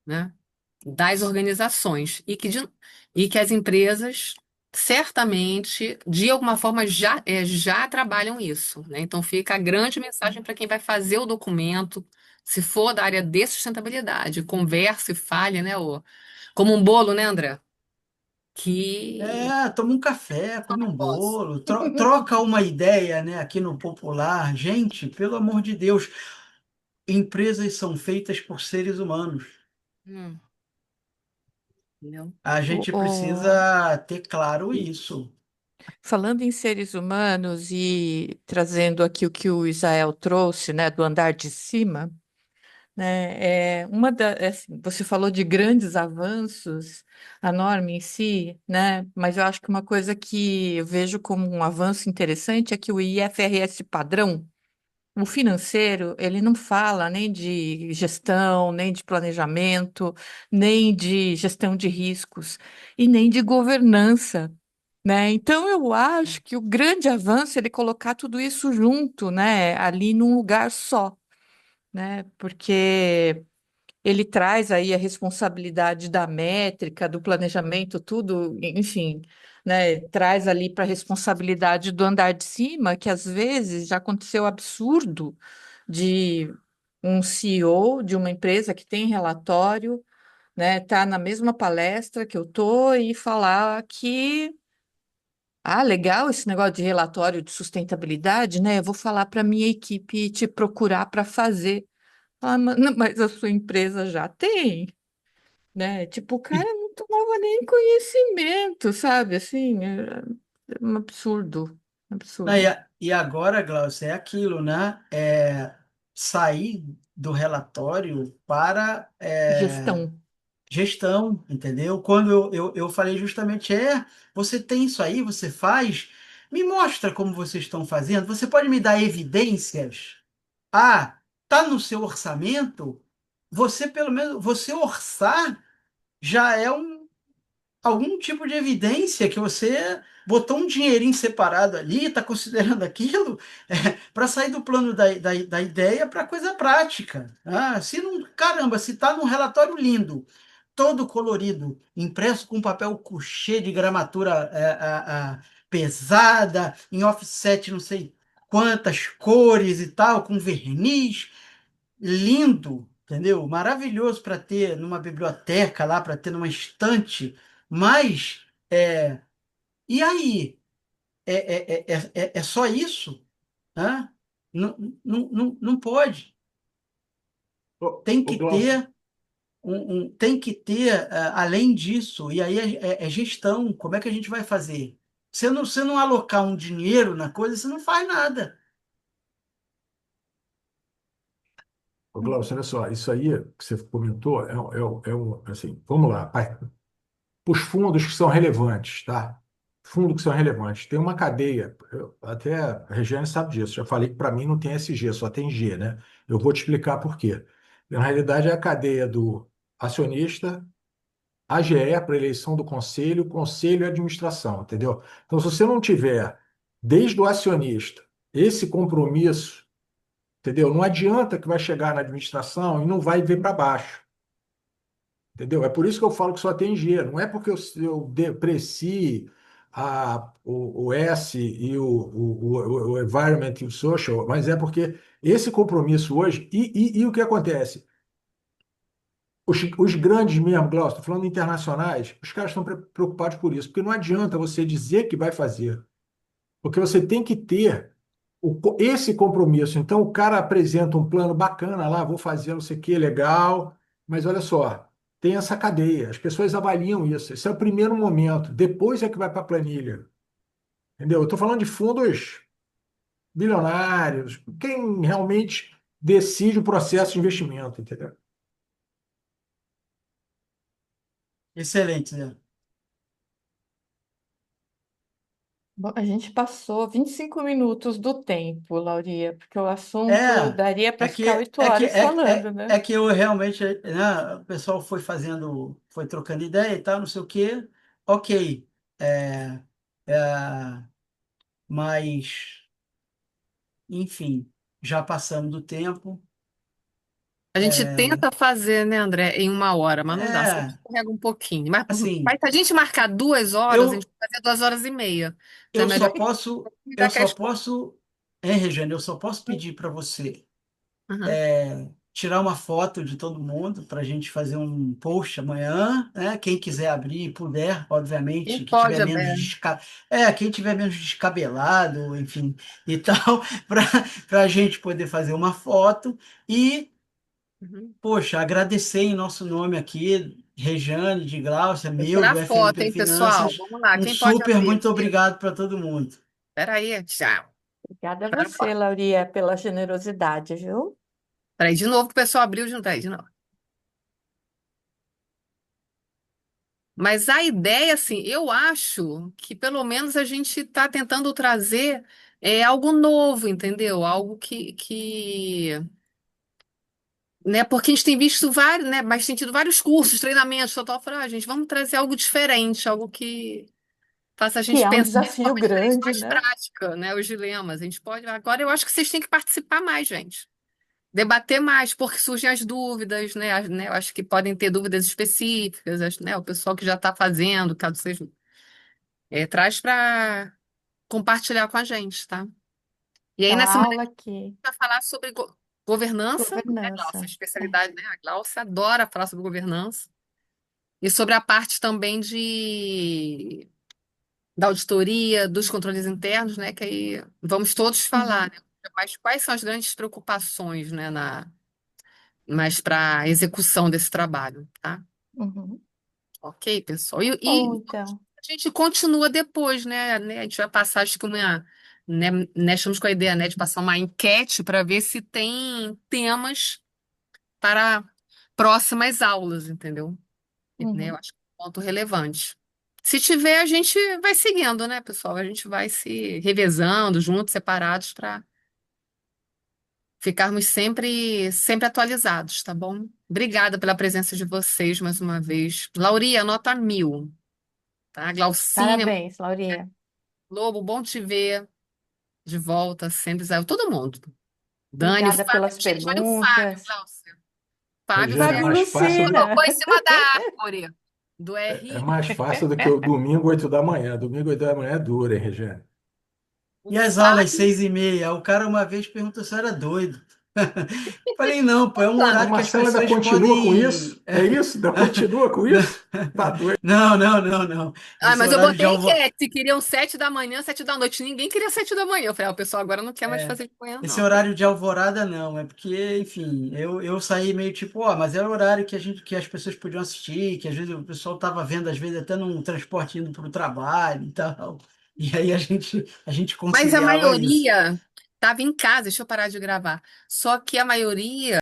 né, das organizações e que as empresas certamente, de alguma forma, já trabalham isso, né? Então fica a grande mensagem para quem vai fazer o documento, se for da área de sustentabilidade, converse, fale, né, como um bolo, né, André? Que Toma um café, come um bolo, troca uma ideia, né, aqui no popular. Gente, pelo amor de Deus, empresas são feitas por seres humanos. Hum, entendeu? A O, gente o- precisa ter claro isso. Falando em seres humanos e trazendo aqui o que o Israel trouxe, né, do andar de cima, né, assim, você falou de grandes avanços, a norma em si, né, mas eu acho que uma coisa que eu vejo como um avanço interessante é que o IFRS padrão, o financeiro, ele não fala nem de gestão, nem de planejamento, nem de gestão de riscos e nem de governança, né? Então eu acho que o grande avanço é ele colocar tudo isso junto, né, ali num lugar só, né? Porque ele traz aí a responsabilidade da métrica, do planejamento, tudo, enfim, né? Traz ali para a responsabilidade do andar de cima, que às vezes já aconteceu absurdo de um CEO de uma empresa que tem relatório, né, tá na mesma palestra que eu tô e falar que legal esse negócio de relatório de sustentabilidade, né? Eu vou falar para minha equipe te procurar para fazer. Mas a sua empresa já tem, né? Tipo, o cara não tomava nem conhecimento, sabe? Assim, é um absurdo, Não, E, absurdo. a- e agora, Glaucio, é aquilo, né? Sair do relatório para Gestão. gestão, entendeu? Quando eu falei justamente, você tem isso aí, você faz, me mostra como vocês estão fazendo, você pode me dar evidências? Tá no seu orçamento? Você, pelo menos, você orçar já é algum tipo de evidência que você botou um dinheirinho separado ali, está considerando aquilo, para sair do plano da ideia para coisa prática. Se não, caramba, se está num relatório lindo, todo colorido, impresso com papel couché de gramatura pesada, em offset não sei quantas cores e tal, com verniz, lindo, entendeu? Maravilhoso para ter numa biblioteca lá, para ter numa estante, mas e aí? É só isso? Hã? Não, não pode. Tem que Glaucio, ter tem que ter além disso, e aí é gestão. Como é que a gente vai fazer? Se não alocar um dinheiro na coisa, você não faz nada. Glaucio, olha só, isso aí que você comentou assim, vamos lá, os fundos que são relevantes, tá? Fundos que são relevantes. Tem uma cadeia, até a Regiane sabe disso, já falei que para mim não tem SG, só tem G, né? Eu vou te explicar por quê. Na realidade, é a cadeia do acionista, AGE para eleição do conselho, conselho e administração, entendeu? Então, se você não tiver, desde o acionista, esse compromisso, entendeu? Não adianta que vai chegar na administração e não vai ver para baixo. Entendeu? É por isso que eu falo que só tem G. Não é porque eu deprecie o S e o environment e o social, mas é porque esse compromisso hoje. E o que acontece? Os grandes mesmo, Glaucio, estou falando internacionais, os caras estão preocupados por isso, porque não adianta você dizer que vai fazer, porque você tem que ter esse compromisso. Então, o cara apresenta um plano bacana lá, vou fazer não sei o que, legal, mas olha só, tem essa cadeia, as pessoas avaliam isso. Esse é o primeiro momento, depois é que vai para a planilha. Entendeu? Eu estou falando de fundos, bilionários, quem realmente decide o processo de investimento, entendeu? Excelente, Zé. Bom, a gente passou 25 minutos do tempo, Lauria, porque o assunto É, daria para é ficar que, 8 horas falando, né? é que eu realmente, né, o pessoal foi fazendo, foi trocando ideia e tal, não sei o quê. Ok. É, é, mas, enfim, já passamos do tempo. A gente É, tenta fazer, né, André, em 1 hora, mas não dá, sempre é, escorrega um pouquinho. Mas assim, se a gente marcar 2 horas, a gente eu, vai fazer 2 horas e meia. Então é eu melhor só que a gente posso, dar eu aquela só escorrida. posso, Regiane, eu só posso pedir para você Aham. tirar uma foto de todo mundo para a gente fazer um post amanhã, né? Quem quiser abrir e puder, Quem obviamente, que tiver pode, menos Abel? quem tiver menos descabelado, enfim, e tal, para a gente poder fazer uma foto e, Uhum. poxa, agradecer em nosso nome aqui, Rejane, de Glaucia, Vou meu, tirar do foto, FNP hein, pessoal? Finanças, Vamos lá, um quem pode super abrir muito aqui? obrigado para todo mundo. Espera aí, tchau. Obrigada a Tiraram você, foto. Lauria, pela generosidade, viu? Peraí, de novo que o pessoal abriu de novo. Peraí, de novo. Mas a ideia, assim, eu acho que pelo menos a gente está tentando trazer algo novo, entendeu? Algo né? Porque a gente tem visto vários, né? Mas tem tido vários cursos, treinamentos, total. Falei, gente, vamos trazer algo diferente, algo que faça a Que gente é um pensar de desafio forma diferente, grande, mais né? prática, né? Os dilemas. A gente pode. Agora eu acho que vocês têm que participar mais, gente. Debater mais, porque surgem as dúvidas, né? Eu acho que podem ter dúvidas específicas, né? O pessoal que já está fazendo, caso seja. Traz para compartilhar com a gente, tá? E aí, Então, na a semana aula aqui, vai falar sobre governança, né, Glaucia? A governança. É. especialidade, né? A Glaucia adora falar sobre governança. E sobre a parte também da auditoria, dos controles internos, né? Que aí vamos todos falar, Uhum, né? Mas quais são as grandes preocupações, né, mas para a execução desse trabalho, tá? uhum. Ok, pessoal? Tá bom, então. A gente continua depois, né? A gente vai passar, acho que né, estamos com a ideia, né, de passar uma enquete para ver se tem temas para próximas aulas, entendeu? Né, eu Uhum. acho que é um ponto relevante. Se tiver, a gente vai seguindo, né, pessoal? A gente vai se revezando juntos, separados, para ficarmos sempre atualizados, tá bom? Obrigada pela presença de vocês mais uma vez. Lauria, nota 1000, tá? Glaucínia, Parabéns, Lauria. Lobo, bom te ver de volta, sempre, Zé, todo mundo. Dani, o Obrigada Fábio, pelas gente, olha o Fábio, perguntas. Glaucia. Fábio Regiane, é Fábio Ferreira mais fácil do, Lucina. colocou em cima da árvore do é RI. mais fácil do que o domingo, 8 da manhã. Domingo, 8 da manhã é duro, hein, Regiane? O E as aulas Fábio 6h30? O cara uma vez perguntou se eu era doido. Falei, não, pô, é um O horário que as Marcelo ainda pessoas continua com isso? podem. É isso? Ainda continua com isso? Tá doido. Não, não, não, não. Ah, Esse mas eu horário de botei alvo... enquete, se queriam 7 da manhã, 7 da noite. Ninguém queria 7 da manhã. Eu falei, o pessoal agora não quer mais é, fazer de manhã, esse não. horário de alvorada não, é porque, enfim, eu saí meio tipo, ó, mas era o horário que as pessoas podiam assistir, que às vezes o pessoal tava vendo, às vezes até num transporte indo para o trabalho e tal. E aí a gente Mas a conciliava isso. maioria estava em casa, deixa eu parar de gravar. Só que a maioria